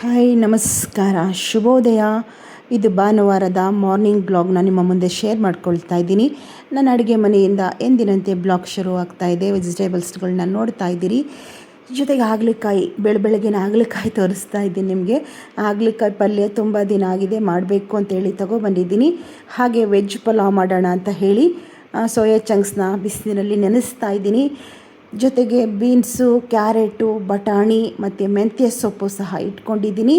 Hi ನಮಸ್ಕಾರ, ಶುಭೋದಯ. ಇದು ಭಾನುವಾರದ ಮಾರ್ನಿಂಗ್ ಬ್ಲಾಗ್ನ ನಿಮ್ಮ ಮುಂದೆ ಶೇರ್ ಮಾಡ್ಕೊಳ್ತಾ ಇದ್ದೀನಿ. ನನ್ನ ಅಡುಗೆ ಮನೆಯಿಂದ ಎಂದಿನಂತೆ ಬ್ಲಾಗ್ ಶುರು ಆಗ್ತಾ ಇದೆ. ವೆಜಿಟೇಬಲ್ಸ್ಗಳನ್ನ ನೋಡ್ತಾ ಇದ್ದೀರಿ. ಜೊತೆಗೆ ಹಾಗಲಕಾಯಿ, ಬೆಳಗ್ಗೆನ ಹಾಗಲಕಾಯಿ ತೋರಿಸ್ತಾ ಇದ್ದೀನಿ ನಿಮಗೆ. ಹಾಗಲಕಾಯಿ ಪಲ್ಯ ತುಂಬ ದಿನ ಆಗಿದೆ, ಮಾಡಬೇಕು ಅಂತೇಳಿ ತೊಗೊಬಂದಿದ್ದೀನಿ. ಹಾಗೆ ವೆಜ್ ಪಲಾವ್ ಮಾಡೋಣ ಅಂತ ಹೇಳಿ ಸೋಯಾ ಚಂಕ್ಸ್ನ ಬಿಸಿನೀರಲ್ಲಿ ನೆನೆಸ್ತಾ ಇದ್ದೀನಿ. ಜೊತೆಗೆ ಬೀನ್ಸು, ಕ್ಯಾರೆಟು, ಬಟಾಣಿ ಮತ್ತು ಮೆಂತ್ಯ ಸೊಪ್ಪು ಸಹ ಇಟ್ಕೊಂಡಿದ್ದೀನಿ.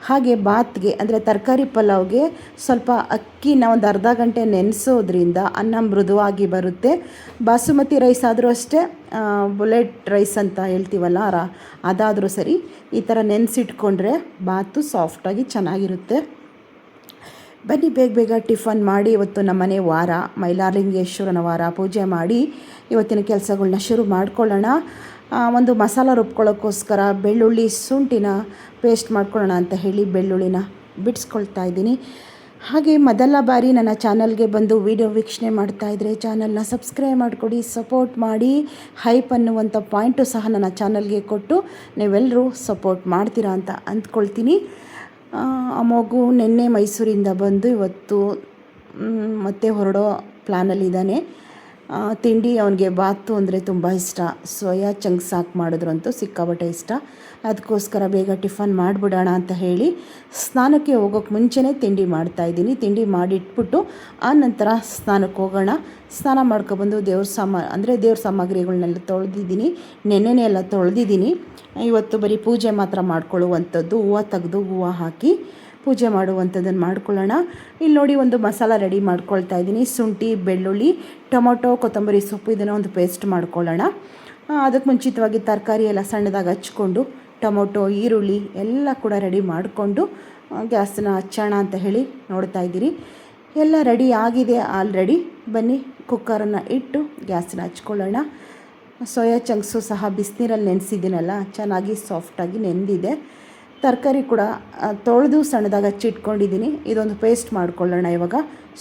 ಹಾಗೆ ಬಾತ್ಗೆ ಅಂದರೆ ತರಕಾರಿ ಪಲಾವ್ಗೆ ಸ್ವಲ್ಪ ಅಕ್ಕಿನ ಒಂದು ಅರ್ಧ ಗಂಟೆ ನೆನೆಸೋದ್ರಿಂದ ಅನ್ನ ಮೃದುವಾಗಿ ಬರುತ್ತೆ. ಬಾಸುಮತಿ ರೈಸ್ ಆದರೂ ಅಷ್ಟೇ, ಬುಲೆಟ್ ರೈಸ್ ಅಂತ ಹೇಳ್ತೀವಲ್ಲ ಅದಾದರೂ ಸರಿ, ಈ ಥರ ನೆನೆಸಿಟ್ಕೊಂಡ್ರೆ ಬಾತು ಸಾಫ್ಟಾಗಿ ಚೆನ್ನಾಗಿರುತ್ತೆ. ಬನ್ನಿ ಬೇಗ ಬೇಗ ಟಿಫನ್ ಮಾಡಿ. ಇವತ್ತು ನಮ್ಮನೆ ವಾರ, ಮೈಲಾರಲಿಂಗೇಶ್ವರನ ವಾರ, ಪೂಜೆ ಮಾಡಿ ಇವತ್ತಿನ ಕೆಲಸಗಳನ್ನ ಶುರು ಮಾಡ್ಕೊಳ್ಳೋಣ. ಒಂದು ಮಸಾಲ ರುಬ್ಕೊಳ್ಳೋಕ್ಕೋಸ್ಕರ ಬೆಳ್ಳುಳ್ಳಿ ಶುಂಠಿನ ಪೇಸ್ಟ್ ಮಾಡ್ಕೊಳ್ಳೋಣ ಅಂತ ಹೇಳಿ ಬೆಳ್ಳುಳ್ಳಿನ ಬಿಡಿಸ್ಕೊಳ್ತಾ ಇದ್ದೀನಿ. ಹಾಗೆ ಮೊದಲ ಬಾರಿ ನನ್ನ ಚಾನಲ್ಗೆ ಬಂದು ವಿಡಿಯೋ ವೀಕ್ಷಣೆ ಮಾಡ್ತಾಯಿದ್ರೆ ಚಾನಲ್ನ ಸಬ್ಸ್ಕ್ರೈಬ್ ಮಾಡಿಕೊಡಿ, ಸಪೋರ್ಟ್ ಮಾಡಿ. ಹೈಪ್ ಅನ್ನುವಂಥ ಪಾಯಿಂಟು ಸಹ ನನ್ನ ಚಾನಲ್ಗೆ ಕೊಟ್ಟು ನೀವೆಲ್ಲರೂ ಸಪೋರ್ಟ್ ಮಾಡ್ತೀರಾ ಅಂತ ಅಂದ್ಕೊಳ್ತೀನಿ. ಆ ಮಗು ನಿನ್ನೆ ಮೈಸೂರಿಂದ ಬಂದು ಇವತ್ತು ಮತ್ತೆ ಹೊರಡೋ ಪ್ಲ್ಯಾನಲ್ಲಿದ್ದಾನೆ. ತಿಂಡಿ ಅವನಿಗೆ ಬಾತು ಅಂದರೆ ತುಂಬ ಇಷ್ಟ. ಸೋಯಾ ಚಂಕ್ಸ್ ಹಾಕಿ ಮಾಡಿದ್ರಂತೂ ಸಿಕ್ಕಾಬಟ್ಟೆ ಇಷ್ಟ. ಅದಕ್ಕೋಸ್ಕರ ಬೇಗ ಟಿಫನ್ ಮಾಡಿಬಿಡೋಣ ಅಂತ ಹೇಳಿ ಸ್ನಾನಕ್ಕೆ ಹೋಗೋಕ್ಕೆ ಮುಂಚೆನೇ ತಿಂಡಿ ಮಾಡ್ತಾಯಿದ್ದೀನಿ. ತಿಂಡಿ ಮಾಡಿಟ್ಬಿಟ್ಟು ಆನಂತರ ಸ್ನಾನಕ್ಕೆ ಹೋಗೋಣ. ಸ್ನಾನ ಮಾಡ್ಕೊಬಂದು ದೇವ್ರ ಸಾಮಗ್ರಿಗಳನ್ನೆಲ್ಲ ತೊಳೆದಿದ್ದೀನಿ. ನೆನ್ನೆನೇ ಎಲ್ಲ ತೊಳೆದಿದ್ದೀನಿ. ಇವತ್ತು ಬರೀ ಪೂಜೆ ಮಾತ್ರ ಮಾಡ್ಕೊಳ್ಳುವಂಥದ್ದು, ಹೂವು ತೆಗೆದು ಹೂವು ಹಾಕಿ ಪೂಜೆ ಮಾಡುವಂಥದ್ದನ್ನು ಮಾಡ್ಕೊಳ್ಳೋಣ. ಇಲ್ಲಿ ನೋಡಿ, ಒಂದು ಮಸಾಲ ರೆಡಿ ಮಾಡ್ಕೊಳ್ತಾ ಇದ್ದೀನಿ. ಶುಂಠಿ, ಬೆಳ್ಳುಳ್ಳಿ, ಟೊಮೊಟೊ, ಕೊತ್ತಂಬರಿ ಸೊಪ್ಪು, ಇದನ್ನು ಒಂದು ಪೇಸ್ಟ್ ಮಾಡ್ಕೊಳ್ಳೋಣ. ಅದಕ್ಕೆ ಮುಂಚಿತವಾಗಿ ತರಕಾರಿ ಎಲ್ಲ ಸಣ್ಣದಾಗಿ ಹಚ್ಕೊಂಡು ಟೊಮೊಟೊ, ಈರುಳ್ಳಿ ಎಲ್ಲ ಕೂಡ ರೆಡಿ ಮಾಡಿಕೊಂಡು ಗ್ಯಾಸನ್ನ ಹಚ್ಚೋಣ ಅಂತ ಹೇಳಿ ನೋಡ್ತಾ ಇದ್ದೀರಿ. ಎಲ್ಲ ರೆಡಿ ಆಗಿದೆ ಆಲ್ರೆಡಿ. ಬನ್ನಿ ಕುಕ್ಕರನ್ನು ಇಟ್ಟು ಗ್ಯಾಸನ್ನ ಹಚ್ಕೊಳ್ಳೋಣ. ಸೋಯಾ ಚಂಕ್ಸು ಸಹ ಬಿಸಿನೀರಲ್ಲಿ ನೆನೆಸಿದ್ದೀನಲ್ಲ, ಚೆನ್ನಾಗಿ ಸಾಫ್ಟಾಗಿ ನೆಂದಿದೆ. ತರಕಾರಿ ಕೂಡ ತೊಳೆದು ಸಣ್ಣದಾಗಿ ಹಚ್ಚಿಟ್ಕೊಂಡಿದ್ದೀನಿ. ಇದೊಂದು ಪೇಸ್ಟ್ ಮಾಡ್ಕೊಳ್ಳೋಣ ಇವಾಗ.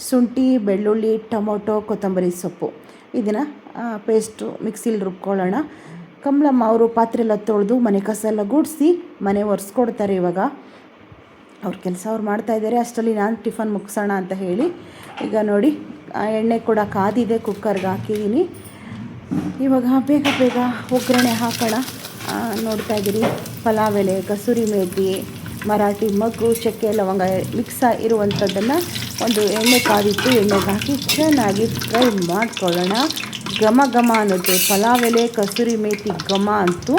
ಶುಂಠಿ, ಬೆಳ್ಳುಳ್ಳಿ, ಟೊಮೊಟೊ, ಕೊತ್ತಂಬರಿ ಸೊಪ್ಪು, ಇದನ್ನು ಪೇಸ್ಟು ಮಿಕ್ಸಿಲಿ ರುಬ್ಕೊಳ್ಳೋಣ. ಕಮಲಮ್ಮ ಅವರು ಪಾತ್ರೆ ಎಲ್ಲ ತೊಳೆದು ಮನೆ ಕಸ ಎಲ್ಲ ಗುಡಿಸಿ ಮನೆ ಒರೆಸ್ಕೊಡ್ತಾರೆ ಇವಾಗ. ಅವ್ರ ಕೆಲಸ ಅವ್ರು ಮಾಡ್ತಾಯಿದ್ದಾರೆ. ಅಷ್ಟರಲ್ಲಿ ನಾನು ಟಿಫನ್ ಮುಗಿಸೋಣ ಅಂತ ಹೇಳಿ ಈಗ ನೋಡಿ, ಎಣ್ಣೆ ಕೂಡ ಕಾದಿದೆ, ಕುಕ್ಕರ್ಗೆ ಹಾಕಿದ್ದೀನಿ. ಇವಾಗ ಬೇಗ ಬೇಗ ಒಗ್ಗರಣೆ ಹಾಕೋಣ. ನೋಡ್ತಾ ಇದ್ದೀರಿ, ಪಲಾವ್ ಎಲೆ, ಕಸೂರಿ ಮೇಥಿ, ಮರಾಠಿ ಮಗ್ಗು, ಚಕ್ಕೆ, ಲವಂಗ ಮಿಕ್ಸ್ ಇರುವಂಥದ್ದನ್ನು ಒಂದು ಎಣ್ಣೆ ಕಾದಿಟ್ಟು ಎಣ್ಣೆಗೆ ಹಾಕಿ ಚೆನ್ನಾಗಿ ಫ್ರೈ ಮಾಡ್ಕೊಳ್ಳೋಣ. ಘಮ ಘಮ ಅನ್ನುತ್ತೆ. ಪಲಾವ್ ಎಲೆ, ಕಸೂರಿ ಮೇಥಿ ಘಮ ಅಂತೂ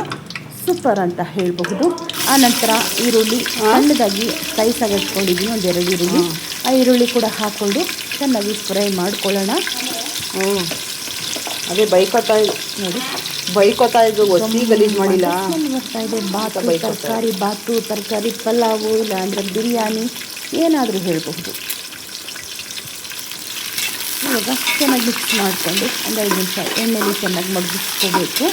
ಸೂಪರ್ ಅಂತ ಹೇಳಬಹುದು. ಆನಂತರ ಈರುಳ್ಳಿ ಸಣ್ಣದಾಗಿ ಸೈಸಾಗಿ ಹಚ್ಕೊಂಡಿದ್ದೀನಿ, ಒಂದೆರಡು ಈರುಳ್ಳಿ. ಆ ಈರುಳ್ಳಿ ಕೂಡ ಹಾಕ್ಕೊಂಡು ಚೆನ್ನಾಗಿ ಫ್ರೈ ಮಾಡ್ಕೊಳ್ಳೋಣ. ಅದೇ ಬೈಕೋತಾ ನೋಡಿ, ಬೈಕೋತಾ ಇದ್ದು ಒಸಿ ಗಲೀಜು ಮಾಡಿಲ್ಲ. ಬರ್ತಾ ಇದೆ ಬಾತು, ತರಕಾರಿ ಬಾತು, ತರಕಾರಿ ಪಲಾವು, ಇಲ್ಲ ಅಂದರೆ ಬಿರಿಯಾನಿ, ಏನಾದರೂ ಹೇಳಬಹುದು. ಇವಾಗ ಚೆನ್ನಾಗಿ ಮಿಕ್ಸ್ ಮಾಡಿಕೊಂಡು ಒಂದು 5 ನಿಮಿಷ ಎಣ್ಣೆಲಿ ಚೆನ್ನಾಗಿ ಮಗ್ಗಿಸ್ಕೋಬೇಕು.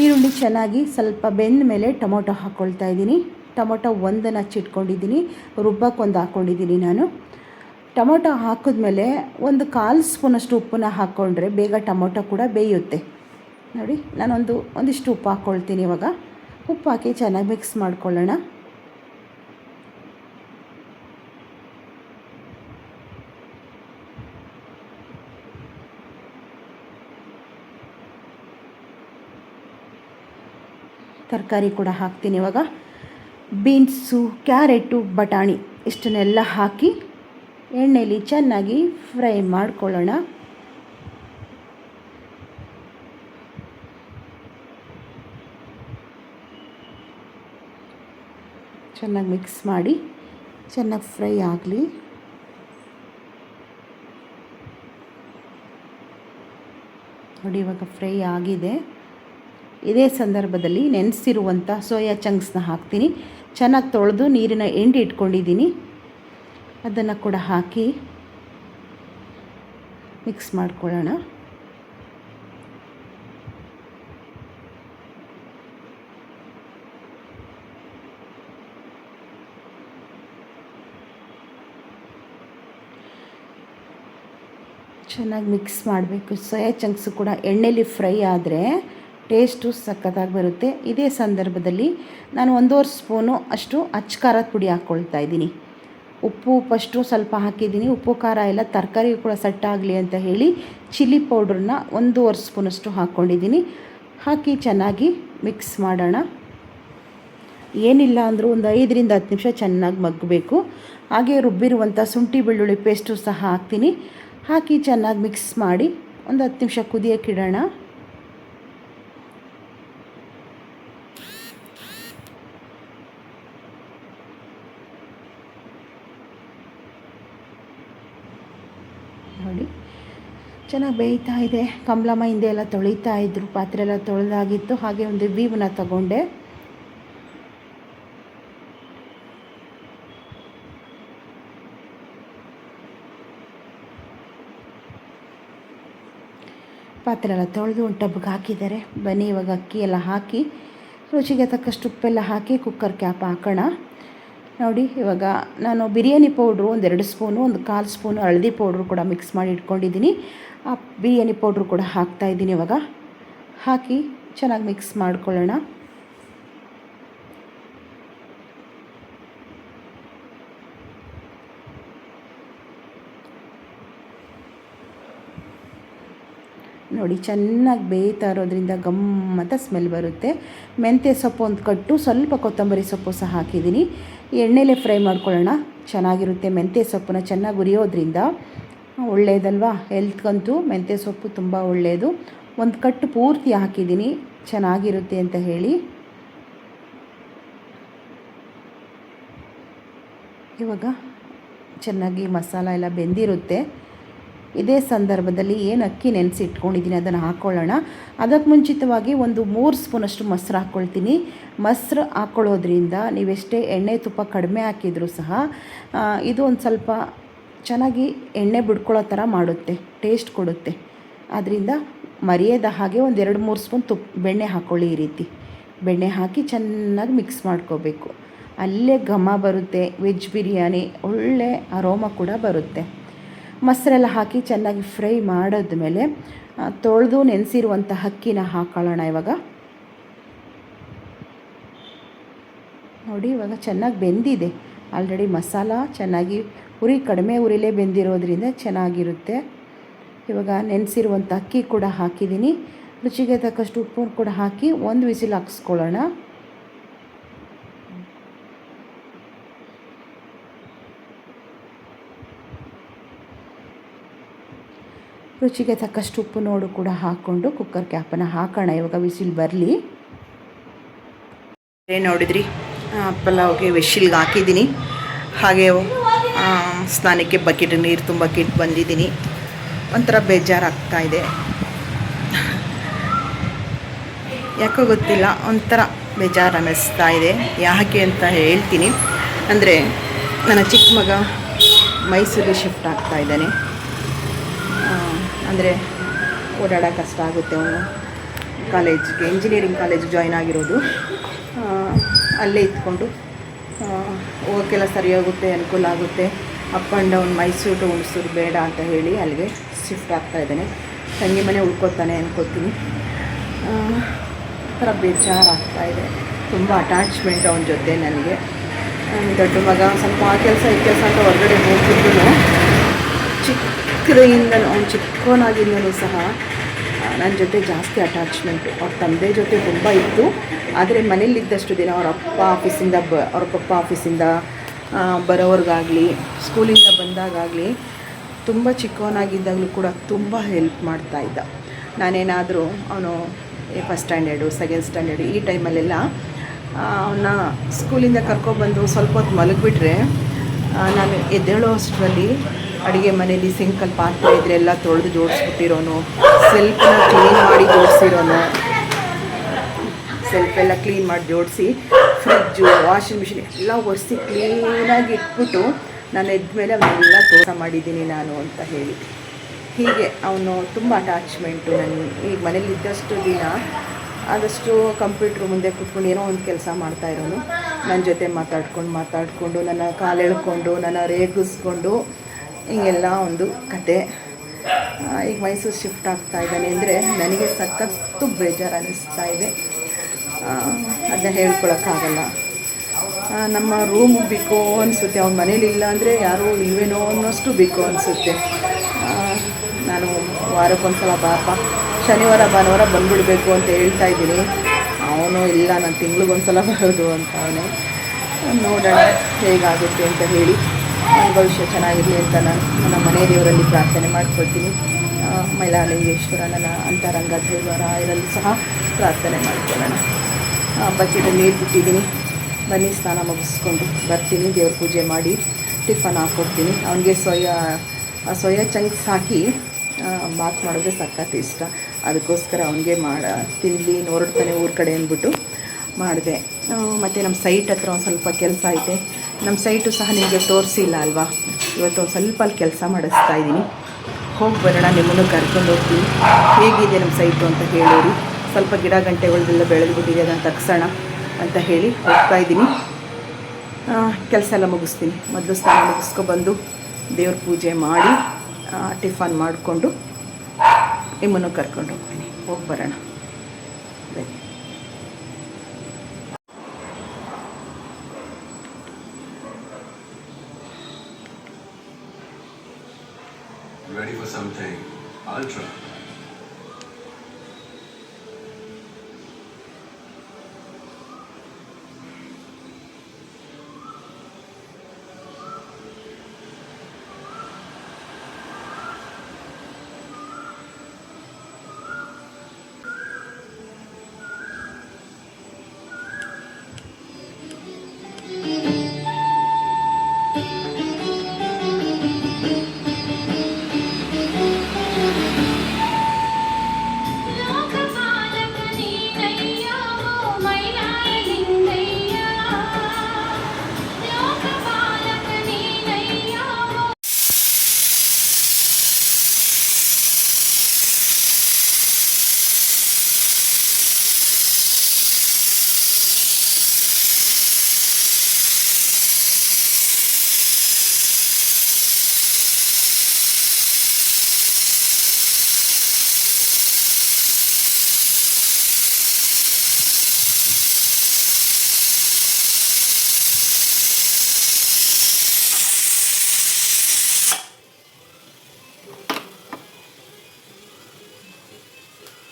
ಈರುಳ್ಳಿ ಚೆನ್ನಾಗಿ ಸ್ವಲ್ಪ ಬೆಂದ ಮೇಲೆ ಟೊಮೊಟೊ ಹಾಕ್ಕೊಳ್ತಾ ಇದ್ದೀನಿ. ಟೊಮೊಟೊ ಒಂದನ್ನು ಹಚ್ಚಿಟ್ಕೊಂಡಿದ್ದೀನಿ, ರುಬ್ಬಕ್ಕೆ ಒಂದು ಹಾಕ್ಕೊಂಡಿದ್ದೀನಿ ನಾನು. ಟೊಮೊಟೊ ಹಾಕಿದ್ಮೇಲೆ ಒಂದು 1/4 ಸ್ಪೂನಷ್ಟು ಉಪ್ಪನ್ನ ಹಾಕ್ಕೊಂಡ್ರೆ ಬೇಗ ಟೊಮೊಟೊ ಕೂಡ ಬೇಯುತ್ತೆ. ನೋಡಿ, ಒಂದಿಷ್ಟು ಉಪ್ಪು ಹಾಕ್ಕೊಳ್ತೀನಿ ಇವಾಗ. ಉಪ್ಪು ಹಾಕಿ ಚೆನ್ನಾಗಿ ಮಿಕ್ಸ್ ಮಾಡ್ಕೊಳ್ಳೋಣ. ತರಕಾರಿ ಕೂಡ ಹಾಕ್ತೀನಿ ಇವಾಗ. ಬೀನ್ಸು, ಕ್ಯಾರೆಟು, ಬಟಾಣಿ ಇಷ್ಟನ್ನೆಲ್ಲ ಹಾಕಿ ಎಣ್ಣೆಲಿ ಚೆನ್ನಾಗಿ ಫ್ರೈ ಮಾಡ್ಕೊಳ್ಳೋಣ. ಚೆನ್ನಾಗಿ ಮಿಕ್ಸ್ ಮಾಡಿ ಚೆನ್ನಾಗಿ ಫ್ರೈ ಆಗಲಿ. ನೋಡಿ, ಇವಾಗ ಫ್ರೈ ಆಗಿದೆ. ಇದೇ ಸಂದರ್ಭದಲ್ಲಿ ನೆನೆಸಿರುವಂಥ ಸೋಯಾ ಚಂಕ್ಸ್ನ ಹಾಕ್ತೀನಿ. ಚೆನ್ನಾಗಿ ತೊಳೆದು ನೀರಿನ ಎಂಡಿ ಇಟ್ಕೊಂಡಿದ್ದೀನಿ, ಅದನ್ನು ಕೂಡ ಹಾಕಿ ಮಿಕ್ಸ್ ಮಾಡ್ಕೊಳ್ಳೋಣ. ಚೆನ್ನಾಗಿ ಮಿಕ್ಸ್ ಮಾಡಬೇಕು. ಸೋಯಾ ಚಂಕ್ಸು ಕೂಡ ಎಣ್ಣೆಲಿ ಫ್ರೈ ಆದರೆ ಟೇಸ್ಟು ಸಖತ್ತಾಗಿ ಬರುತ್ತೆ. ಇದೇ ಸಂದರ್ಭದಲ್ಲಿ ನಾನು 1.5 ಸ್ಪೂನು ಅಷ್ಟು ಅಚ್ಚ ಖಾರದ ಪುಡಿ ಹಾಕ್ಕೊಳ್ತಾ ಇದ್ದೀನಿ. ಉಪ್ಪು ಫಸ್ಟು ಸ್ವಲ್ಪ ಹಾಕಿದ್ದೀನಿ. ಉಪ್ಪು ಖಾರ ಎಲ್ಲ ತರಕಾರಿ ಕೂಡ ಸೆಟ್ಟಾಗಲಿ ಅಂತ ಹೇಳಿ ಚಿಲ್ಲಿ ಪೌಡ್ರನ್ನ 1.5 ಸ್ಪೂನಷ್ಟು ಹಾಕ್ಕೊಂಡಿದ್ದೀನಿ. ಹಾಕಿ ಚೆನ್ನಾಗಿ ಮಿಕ್ಸ್ ಮಾಡೋಣ. ಏನಿಲ್ಲ ಅಂದರೂ ಒಂದು 5ರಿಂದ 10 ನಿಮಿಷ ಚೆನ್ನಾಗಿ ಮಗ್ಗಬೇಕು. ಹಾಗೆ ರುಬ್ಬಿರುವಂಥ ಶುಂಠಿ ಬೆಳ್ಳುಳ್ಳಿ ಪೇಸ್ಟು ಸಹ ಹಾಕ್ತೀನಿ. ಹಾಕಿ ಚೆನ್ನಾಗಿ ಮಿಕ್ಸ್ ಮಾಡಿ ಒಂದು 10 ನಿಮಿಷ ಕುದಿಯೋಕ್ಕಿಡೋಣ. ನೋಡಿ ಚೆನ್ನಾಗಿ ಬೇಯ್ತಾ ಇದೆ. ಕಮಲಮ್ಮ ಹಿಂದೆ ಎಲ್ಲ ತೊಳಿತಾ ಇದ್ರು, ಪಾತ್ರೆ ಎಲ್ಲ ತೊಳೆದಾಗಿತ್ತು. ಹಾಗೆ ಒಂದು ವೀವನ್ನ ತಗೊಂಡೆ. ಪಾತ್ರೆ ಎಲ್ಲ ತೊಳೆದು ಒಂದು ಟಬ್ಗೆ ಹಾಕಿದ್ದಾರೆ. ಬನ್ನಿ ಇವಾಗ ಅಕ್ಕಿ ಎಲ್ಲ ಹಾಕಿ ರುಚಿಗೆ ತಕ್ಕಷ್ಟು ಉಪ್ಪೆಲ್ಲ ಹಾಕಿ ಕುಕ್ಕರ್ ಕ್ಯಾಪ್ ಹಾಕೋಣ. ನೋಡಿ ಇವಾಗ ನಾನು ಬಿರಿಯಾನಿ ಪೌಡ್ರು 1-2 ಸ್ಪೂನು, 1/4 ಸ್ಪೂನು ಹಳದಿ ಪೌಡ್ರು ಕೂಡ ಮಿಕ್ಸ್ ಮಾಡಿ ಇಟ್ಕೊಂಡಿದ್ದೀನಿ. ಆ ಬಿರಿಯಾನಿ ಪೌಡ್ರು ಕೂಡ ಹಾಕ್ತಾಯಿದ್ದೀನಿ. ಇವಾಗ ಹಾಕಿ ಚೆನ್ನಾಗಿ ಮಿಕ್ಸ್ ಮಾಡ್ಕೊಳ್ಳೋಣ. ನೋಡಿ ಚೆನ್ನಾಗಿ ಬೇಯ್ತಾ ಇರೋದ್ರಿಂದ ಗಮ್ಮತ್ತ ಸ್ಮೆಲ್ ಬರುತ್ತೆ. ಮೆಂತ್ಯ ಸೊಪ್ಪು ಒಂದು ಕಟ್ಟು, ಸ್ವಲ್ಪ ಕೊತ್ತಂಬರಿ ಸೊಪ್ಪು ಸಹ ಹಾಕಿದ್ದೀನಿ. ಎಣ್ಣೆಲೇ ಫ್ರೈ ಮಾಡ್ಕೊಳ್ಳೋಣ, ಚೆನ್ನಾಗಿರುತ್ತೆ. ಮೆಂತ್ಯ ಸೊಪ್ಪನ್ನ ಚೆನ್ನಾಗಿ ಹುರಿಯೋದ್ರಿಂದ ಒಳ್ಳೆಯದಲ್ವಾ, ಹೆಲ್ತ್ಗಂತೂ ಮೆಂತ್ಯ ಸೊಪ್ಪು ತುಂಬ ಒಳ್ಳೆಯದು. ಒಂದು ಕಟ್ಟು ಪೂರ್ತಿ ಹಾಕಿದ್ದೀನಿ, ಚೆನ್ನಾಗಿರುತ್ತೆ ಅಂತ ಹೇಳಿ. ಇವಾಗ ಚೆನ್ನಾಗಿ ಮಸಾಲ ಎಲ್ಲ ಬೆಂದಿರುತ್ತೆ. ಇದೇ ಸಂದರ್ಭದಲ್ಲಿ ಏನು ಅಕ್ಕಿ ನೆನೆಸಿ ಇಟ್ಕೊಂಡಿದ್ದೀನಿ ಅದನ್ನು ಹಾಕ್ಕೊಳ್ಳೋಣ. ಅದಕ್ಕೆ ಮುಂಚಿತವಾಗಿ ಒಂದು 3 ಸ್ಪೂನಷ್ಟು ಮೊಸರು ಹಾಕ್ಕೊಳ್ತೀನಿ. ಮೊಸರು ಹಾಕ್ಕೊಳ್ಳೋದ್ರಿಂದ ನೀವೆಷ್ಟೇ ಎಣ್ಣೆ ತುಪ್ಪ ಕಡಿಮೆ ಹಾಕಿದರೂ ಸಹ ಇದು ಒಂದು ಸ್ವಲ್ಪ ಚೆನ್ನಾಗಿ ಎಣ್ಣೆ ಬಿಡ್ಕೊಳ್ಳೋ ಥರ ಮಾಡುತ್ತೆ, ಟೇಸ್ಟ್ ಕೊಡುತ್ತೆ. ಆದ್ದರಿಂದ ಮರೆಯದ ಹಾಗೆ ಒಂದು 2-3 ಸ್ಪೂನ್ ಬೆಣ್ಣೆ ಹಾಕ್ಕೊಳ್ಳಿ. ಈ ರೀತಿ ಬೆಣ್ಣೆ ಹಾಕಿ ಚೆನ್ನಾಗಿ ಮಿಕ್ಸ್ ಮಾಡ್ಕೋಬೇಕು. ಅಲ್ಲೇ ಘಮ ಬರುತ್ತೆ. ವೆಜ್ ಬಿರಿಯಾನಿ ಒಳ್ಳೆ ಅರೋಮ ಕೂಡ ಬರುತ್ತೆ. ಮೊಸರೆಲ್ಲ ಹಾಕಿ ಚೆನ್ನಾಗಿ ಫ್ರೈ ಮಾಡಿದ್ಮೇಲೆ ತೊಳೆದು ನೆನೆಸಿರುವಂಥ ಅಕ್ಕಿನ ಹಾಕೊಳ್ಳೋಣ. ಇವಾಗ ನೋಡಿ ಇವಾಗ ಚೆನ್ನಾಗಿ ಬೆಂದಿದೆ ಆಲ್ರೆಡಿ. ಮಸಾಲ ಚೆನ್ನಾಗಿ ಕಡಿಮೆ ಉರಿಲೇ ಬೆಂದಿರೋದ್ರಿಂದ ಚೆನ್ನಾಗಿರುತ್ತೆ. ಇವಾಗ ನೆನೆಸಿರುವಂಥ ಅಕ್ಕಿ ಕೂಡ ಹಾಕಿದ್ದೀನಿ. ರುಚಿಗೆ ತಕ್ಕಷ್ಟು ಉಪ್ಪು ಕೂಡ ಹಾಕಿ 1 ವಿಸಿಲ್ ಹಾಕ್ಸ್ಕೊಳ್ಳೋಣ. ರುಚಿಗೆ ತಕ್ಕಷ್ಟು ಉಪ್ಪು ನೋಡು ಕೂಡ ಹಾಕ್ಕೊಂಡು ಕುಕ್ಕರ್ ಕ್ಯಾಪನ್ನು ಹಾಕೋಣ. ಇವಾಗ ವಿಸಿಲ್ ಬರಲಿ. ನೋಡಿದ್ರಿ, ಪಲಾವ್ಗೆ ವಿಶಿಲ್ಗೆ ಹಾಕಿದ್ದೀನಿ. ಹಾಗೆ ಸ್ನಾನಕ್ಕೆ ಬಕೆಟ್ ನೀರು ತುಂಬಕ್ಕೆ ಇಟ್ಟು ಬಂದಿದ್ದೀನಿ. ಒಂಥರ ಬೇಜಾರಾಗ್ತಾಯಿದೆ, ಯಾಕೋ ಗೊತ್ತಿಲ್ಲ, ಒಂಥರ ಬೇಜಾರು ಅನ್ನಿಸ್ತಾ ಇದೆ. ಯಾಕೆ ಅಂತ ಹೇಳ್ತೀನಿ. ಅಂದರೆ ನನ್ನ ಚಿಕ್ಕ ಮಗ ಮೈಸೂರಿಗೆ ಶಿಫ್ಟ್ ಆಗ್ತಾ ಇದ್ದಾನೆ. ಅಂದರೆ ಓಡಾಡೋ ಕಷ್ಟ ಆಗುತ್ತೆ. ಅವನು ಕಾಲೇಜ್ಗೆ, ಇಂಜಿನಿಯರಿಂಗ್ ಕಾಲೇಜ್ಗೆ ಜಾಯ್ನ್ ಆಗಿರೋದು. ಅಲ್ಲೇ ಇದ್ಕೊಂಡು ಹೋಗೋಕ್ಕೆಲ್ಲ ಸರಿಯಾಗುತ್ತೆ, ಅನುಕೂಲ ಆಗುತ್ತೆ. Up and down Mysuru to Hunsur ಬೇಡ ಅಂತ ಹೇಳಿ ಅಲ್ಲಿಗೆ ಶಿಫ್ಟ್ ಆಗ್ತಾ ಇದ್ದಾನೆ. ತಂಗಿ ಮನೆ ಉಳ್ಕೊತಾನೆ ಅನ್ಕೋತೀನಿ. ಒಂಥರ ಬೇಜಾರಾಗ್ತಾಯಿದೆ. ತುಂಬ ಅಟ್ಯಾಚ್ಮೆಂಟ್ ಅವನ ಜೊತೆ ನನಗೆ. ದೊಡ್ಡ ಮಗ ಸ್ವಲ್ಪ ಆ ಕೆಲಸ ಈ ಕೆಲಸ ಅಂತ ಹೊರಗಡೆ ಹೋಗ್ತಿದ್ರು. ಚಿಕ್ಕವನಾಗಿಂದಲೂ ಸಹ ನನ್ನ ಜೊತೆ ಜಾಸ್ತಿ ಅಟ್ಯಾಚ್ಮೆಂಟು. ಅವ್ರ ತಂದೆ ಜೊತೆ ತುಂಬ ಇತ್ತು. ಆದರೆ ಮನೇಲಿದ್ದಷ್ಟು ದಿನ ಅವ್ರ ಪಪ್ಪ ಆಫೀಸಿಂದ ಬರೋವ್ರಿಗಾಗಲಿ, ಸ್ಕೂಲಿಂದ ಬಂದಾಗಲಿ, ತುಂಬ ಚಿಕ್ಕವನಾಗಿದ್ದಾಗಲೂ ಕೂಡ ತುಂಬ ಹೆಲ್ಪ್ ಮಾಡ್ತಾಯಿದ್ದ. ನಾನೇನಾದರೂ ಅವನು ಫಸ್ಟ್ ಸ್ಟ್ಯಾಂಡರ್ಡು, ಸೆಕೆಂಡ್ ಸ್ಟ್ಯಾಂಡರ್ಡು ಈ ಟೈಮಲ್ಲೆಲ್ಲ ಅವನ್ನ ಸ್ಕೂಲಿಂದ ಕರ್ಕೊಬಂದು ಸ್ವಲ್ಪ ಹೊತ್ತು ಮಲಗಿಬಿಟ್ರೆ ನಾನು ಎದ್ದೇಳೋ ಅಷ್ಟರಲ್ಲಿ ಅಡುಗೆ ಮನೇಲಿ ಸಿಂಕಲ್ಲಿ ಪಾತ್ರೆ ಇದ್ದರೆ ಎಲ್ಲ ತೊಳೆದು ಜೋಡಿಸ್ಬಿಟ್ಟಿರೋನು, ಸೆಲ್ಫನ್ನ ಕ್ಲೀನ್ ಮಾಡಿ ಜೋಡಿಸಿರೋನು, ಸೆಲ್ಫೆಲ್ಲ ಕ್ಲೀನ್ ಮಾಡಿ ಜೋಡಿಸಿ ಫ್ರಿಜ್ಜು, ವಾಷಿಂಗ್ ಮಿಷಿನ್ ಎಲ್ಲ ಒರೆಸಿ ಕ್ಲೀನಾಗಿ ಇಟ್ಬಿಟ್ಟು ನಾನು ಎದ್ಮೇಲೆ ಅವನ್ನೆಲ್ಲ ತೋಟ ಮಾಡಿದ್ದೀನಿ ನಾನು ಅಂತ ಹೇಳಿ. ಹೀಗೆ ಅವನು ತುಂಬ ಅಟ್ಯಾಚ್ಮೆಂಟು. ನಾನು ಈಗ ಮನೇಲಿದ್ದಷ್ಟು ದಿನ ಆದಷ್ಟು ಕಂಪ್ಯೂಟ್ರ್ ಮುಂದೆ ಕೂತ್ಕೊಂಡು ಏನೋ ಒಂದು ಕೆಲಸ ಮಾಡ್ತಾಯಿರೋನು. ನನ್ನ ಜೊತೆ ಮಾತಾಡಿಕೊಂಡು ನನ್ನ ಕಾಲು ಎಳ್ಕೊಂಡು ನನ್ನ ರೇಗಿಸ್ಕೊಂಡು ಹಿಂಗೆಲ್ಲ ಒಂದು ಕತೆ. ಈಗ ಮೈಸೂರು ಶಿಫ್ಟ್ ಆಗ್ತಾ ಇದ್ದಾನೆ ಅಂದರೆ ನನಗೆ ಸಖತ್ತು ಬೇಜಾರು ಅನ್ನಿಸ್ತಾ ಇದೆ. ಅದನ್ನ ಹೇಳ್ಕೊಳಕ್ಕಾಗಲ್ಲ. ನಮ್ಮ ರೂಮು ಬೇಕು ಅನಿಸುತ್ತೆ, ಅವ್ನ ಮನೇಲಿ ಇಲ್ಲ ಅಂದರೆ ಯಾರೂ ಇಲ್ವೇನೋ ಅನ್ನೋಷ್ಟು ಬೇಕು ಅನಿಸುತ್ತೆ. ನಾನು ವಾರಕ್ಕೊಂದ್ಸಲ ಬಾಪ ಶನಿವಾರ ಭಾನುವಾರ ಬಂದುಬಿಡಬೇಕು ಅಂತ ಹೇಳ್ತಾ ಇದ್ದೀನಿ. ಅವನು ಇಲ್ಲ, ನಾನು ತಿಂಗಳಿಗೊಂದ್ಸಲ ಬರೋದು ಅಂತ ಅವನೇ. ನೋಡೋಣ ಹೇಗಾಗುತ್ತೆ ಅಂತ ಹೇಳಿ. ನನ್ನ ಭವಿಷ್ಯ ಚೆನ್ನಾಗಿರಲಿ ಅಂತ ನಾನು ನನ್ನ ಮನೆ ದೇವರಲ್ಲಿ ಪ್ರಾರ್ಥನೆ ಮಾಡ್ಕೊಳ್ತೀನಿ. ಮೈಲಾಲಿಂಗೇಶ್ವರ ನನ್ನ ಅಂತರಂಗ ದೇವರ ಇದರಲ್ಲಿ ಸಹ ಪ್ರಾರ್ಥನೆ ಮಾಡ್ಕೊಳ್ಳೋಣ. ಬಕೆಟಲ್ಲಿ ನೀರು ಬಿಟ್ಟಿದ್ದೀನಿ, ಬನ್ನಿ ಸ್ನಾನ ಮುಗಿಸ್ಕೊಂಡು ಬರ್ತೀನಿ. ದೇವ್ರ ಪೂಜೆ ಮಾಡಿ ಟಿಫನ್ ಹಾಕ್ಕೊಡ್ತೀನಿ. ಅವನಿಗೆ ಸೋಯಾ ಚಂಕ್ಸ್ ಹಾಕಿ ಬಾತ್ ಮಾಡಿದ್ರೆ ಸಖತ್ ಇಷ್ಟ. ಅದಕ್ಕೋಸ್ಕರ ಅವನಿಗೆ ತಿನ್ನಲಿ ನೋಡ್ತಾನೆ ಊರ ಕಡೆ ಅಂದ್ಬಿಟ್ಟು ಮಾಡಿದೆ. ಮತ್ತು ನಮ್ಮ ಸೈಟ್ ಹತ್ರ ಒಂದು ಸ್ವಲ್ಪ ಕೆಲಸ ಐತೆ. ನಮ್ಮ ಸೈಟು ಸಹ ನಿಮಗೆ ತೋರಿಸಿಲ್ಲ ಅಲ್ವಾ. ಇವತ್ತು ಒಂದು ಸ್ವಲ್ಪ ಅಲ್ಲಿ ಕೆಲಸ ಮಾಡಿಸ್ತಾ ಇದ್ದೀನಿ. ಹೋಗಿ ಬರೋಣ, ನಿಮ್ಮನ್ನು ಕರ್ಕೊಂಡು ಹೋಗ್ತೀನಿ. ಹೇಗಿದೆ ನಮ್ಮ ಸೈಟು ಅಂತ ಹೇಳೋರಿ. ಸ್ವಲ್ಪ ಗಿಡ ಗಂಟೆಗಳೆಲ್ಲ ಬೆಳೆದ್ಬಿಟ್ಟಿದೆ, ಅದನ್ನು ತಗ್ಸೋಣ ಅಂತ ಹೇಳಿ ಹೋಗ್ತಾ ಇದ್ದೀನಿ. ಕೆಲಸ ಎಲ್ಲ ಮುಗಿಸ್ತೀನಿ. ಮೊದಲು ಸ್ನಾನ ಮುಗಿಸ್ಕೊಬಂದು ದೇವ್ರ ಪೂಜೆ ಮಾಡಿ ಟಿಫನ್ ಮಾಡಿಕೊಂಡು ನಿಮ್ಮನ್ನು ಕರ್ಕೊಂಡು ಹೋಗ್ತೀನಿ. ಹೋಗಿ ಬರೋಣ ಬನ್ನಿ. Ready for something ultra?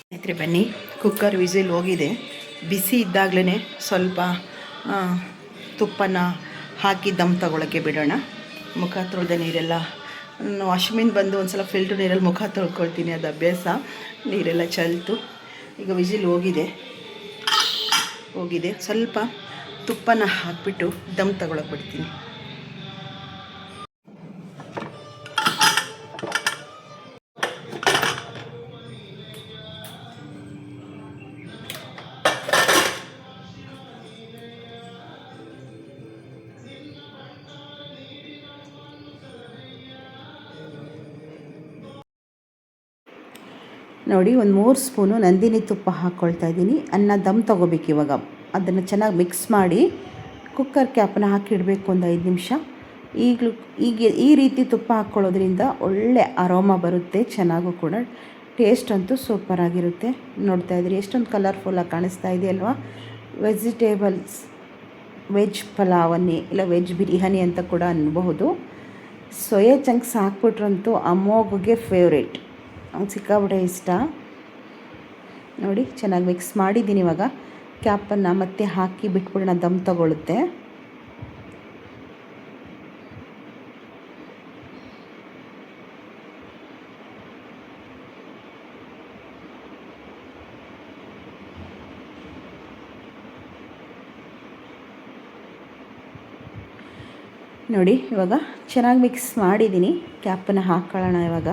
ಸ್ನೇಹಿತರೆ ಬನ್ನಿ, ಕುಕ್ಕರ್ ವಿಸಿಲ್ ಹೋಗಿದೆ. ಬಿಸಿ ಇದ್ದಾಗಲೇ ಸ್ವಲ್ಪ ತುಪ್ಪನ ಹಾಕಿ ದಮ್ ತಗೊಳ್ಳೋಕ್ಕೆ ಬಿಡೋಣ. ಮುಖ ತೊಳೆದ ನೀರೆಲ್ಲ ವಾಶ್ಮಿನ್ ಬಂದು ಒಂದು ಸಲ ಫಿಲ್ಟ್ರ್ ನೀರಲ್ಲಿ ಮುಖ ತೊಳ್ಕೊಳ್ತೀನಿ, ಅದು ಅಭ್ಯಾಸ. ನೀರೆಲ್ಲ ಚಲ್ತು. ಈಗ ವಿಸಿಲ್ ಹೋಗಿದೆ. ಸ್ವಲ್ಪ ತುಪ್ಪನ ಹಾಕಿಬಿಟ್ಟು ದಮ್ ತಗೊಳಕ್ಕೆ ಬಿಡ್ತೀನಿ. ನೋಡಿ, ಒಂದು 3 ಸ್ಪೂನು ನಂದಿನಿ ತುಪ್ಪ ಹಾಕ್ಕೊಳ್ತಾ ಇದ್ದೀನಿ. ಅನ್ನ ದಮ್ ತೊಗೋಬೇಕು ಇವಾಗ. ಅದನ್ನು ಚೆನ್ನಾಗಿ ಮಿಕ್ಸ್ ಮಾಡಿ ಕುಕ್ಕರ್ ಕ್ಯಾಪನ್ನ ಹಾಕಿಡಬೇಕು ಒಂದು 5 ನಿಮಿಷ. ಈ ರೀತಿ ತುಪ್ಪ ಹಾಕ್ಕೊಳ್ಳೋದ್ರಿಂದ ಒಳ್ಳೆ ಅರೋಮ ಬರುತ್ತೆ, ಚೆನ್ನಾಗೂ ಕೂಡ. ಟೇಸ್ಟ್ ಅಂತೂ ಸೂಪರಾಗಿರುತ್ತೆ. ನೋಡ್ತಾ ಇದ್ರಿ ಎಷ್ಟೊಂದು ಕಲರ್ಫುಲ್ಲಾಗಿ ಕಾಣಿಸ್ತಾ ಇದೆ ಅಲ್ವಾ. ವೆಜ್ ಪಲಾವನ್ನಿ ಇಲ್ಲ ವೆಜ್ ಬಿರಿಯಾನಿ ಅಂತ ಕೂಡ ಅನ್ನಬಹುದು. ಸೋಯಾ ಚಂಕ್ಸ್ ಹಾಕ್ಬಿಟ್ರಂತೂ ಅಮ್ಮೋಗಿಗೆ ಫೇವ್ರೇಟ್. ಅವ್ನು ಸಿಕ್ಕಾಬಿಟ್ಟೆ ಇಷ್ಟ. ನೋಡಿ, ಚೆನ್ನಾಗಿ ಮಿಕ್ಸ್ ಮಾಡಿದ್ದೀನಿ. ಇವಾಗ ಕ್ಯಾಪನ್ನು ಮತ್ತೆ ಹಾಕಿ ಬಿಟ್ಬಿಡೋಣ, ದಮ್ ತಗೊಳ್ಳುತ್ತೆ. ನೋಡಿ, ಇವಾಗ ಚೆನ್ನಾಗಿ ಮಿಕ್ಸ್ ಮಾಡಿದ್ದೀನಿ. ಕ್ಯಾಪನ್ನು ಹಾಕ್ಕೊಳ್ಳೋಣ ಇವಾಗ.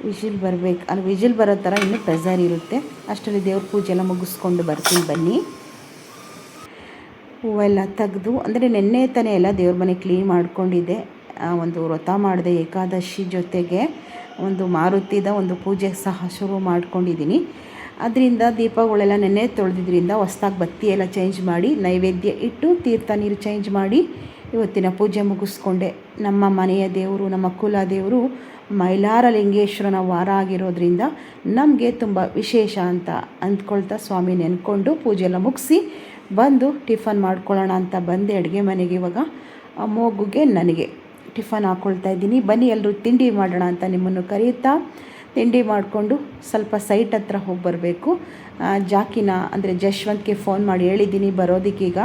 ವಿಜಿಲ್ ಬರಬೇಕು. ಅಲ್ಲಿ ವಿಜಿಲ್ ಬರೋ ಥರ ಇನ್ನೂ ಪ್ರೆಸರ್ ಇರುತ್ತೆ. ಅಷ್ಟರಲ್ಲಿ ದೇವ್ರ ಪೂಜೆ ಎಲ್ಲ ಮುಗಿಸ್ಕೊಂಡು ಬರ್ತೀನಿ ಬನ್ನಿ. ಹೂವೆಲ್ಲ ತೆಗೆದು, ಅಂದರೆ ನೆನ್ನೆ ತಾನೇ ಎಲ್ಲ ದೇವ್ರ ಮನೆ ಕ್ಲೀನ್ ಮಾಡ್ಕೊಂಡಿದ್ದೆ. ಒಂದು ವ್ರತ ಮಾಡಿದೆ ಏಕಾದಶಿ, ಜೊತೆಗೆ ಒಂದು ಮಾರುತಿದ ಒಂದು ಪೂಜೆ ಸಹ ಶುರು ಮಾಡ್ಕೊಂಡಿದ್ದೀನಿ. ಅದರಿಂದ ದೀಪಗಳೆಲ್ಲ ನೆನ್ನೆ ತೊಳೆದಿದ್ದರಿಂದ ಹೊಸ್ದಾಗಿ ಬತ್ತಿ ಎಲ್ಲ ಚೇಂಜ್ ಮಾಡಿ ನೈವೇದ್ಯ ಇಟ್ಟು ತೀರ್ಥ ನೀರು ಚೇಂಜ್ ಮಾಡಿ ಇವತ್ತಿನ ಪೂಜೆ ಮುಗಿಸ್ಕೊಂಡೆ. ನಮ್ಮ ಮನೆಯ ದೇವರು, ನಮ್ಮ ಕುಲ ದೇವರು ಮೈಲಾರಲಿಂಗೇಶ್ವರನ ವಾರ ಆಗಿರೋದ್ರಿಂದ ನಮಗೆ ತುಂಬ ವಿಶೇಷ ಅಂತ ಅಂದ್ಕೊಳ್ತಾ ಸ್ವಾಮಿ ನೆನ್ಕೊಂಡು ಪೂಜೆ ಎಲ್ಲ ಮುಗಿಸಿ ಬಂದು ಟಿಫನ್ ಮಾಡ್ಕೊಳ್ಳೋಣ ಅಂತ ಬಂದೆ ಅಡುಗೆ ಮನೆಗೆ. ಇವಾಗ ಮಗುಗೆ ನನಗೆ ಟಿಫನ್ ಹಾಕ್ಕೊಳ್ತಾ ಇದ್ದೀನಿ. ಬನ್ನಿ ಎಲ್ಲರೂ ತಿಂಡಿ ಮಾಡೋಣ ಅಂತ ನಿಮ್ಮನ್ನು ಕರೆಯುತ್ತಾ ತಿಂಡಿ ಮಾಡಿಕೊಂಡು ಸ್ವಲ್ಪ ಸೈಟ್ ಹತ್ರ ಹೋಗಿ ಬರಬೇಕು. ಜಾಕಿನ ಅಂದರೆ ಜಶ್ವಂತ್ಗೆ ಫೋನ್ ಮಾಡಿ ಹೇಳಿದ್ದೀನಿ ಬರೋದಕ್ಕೀಗ.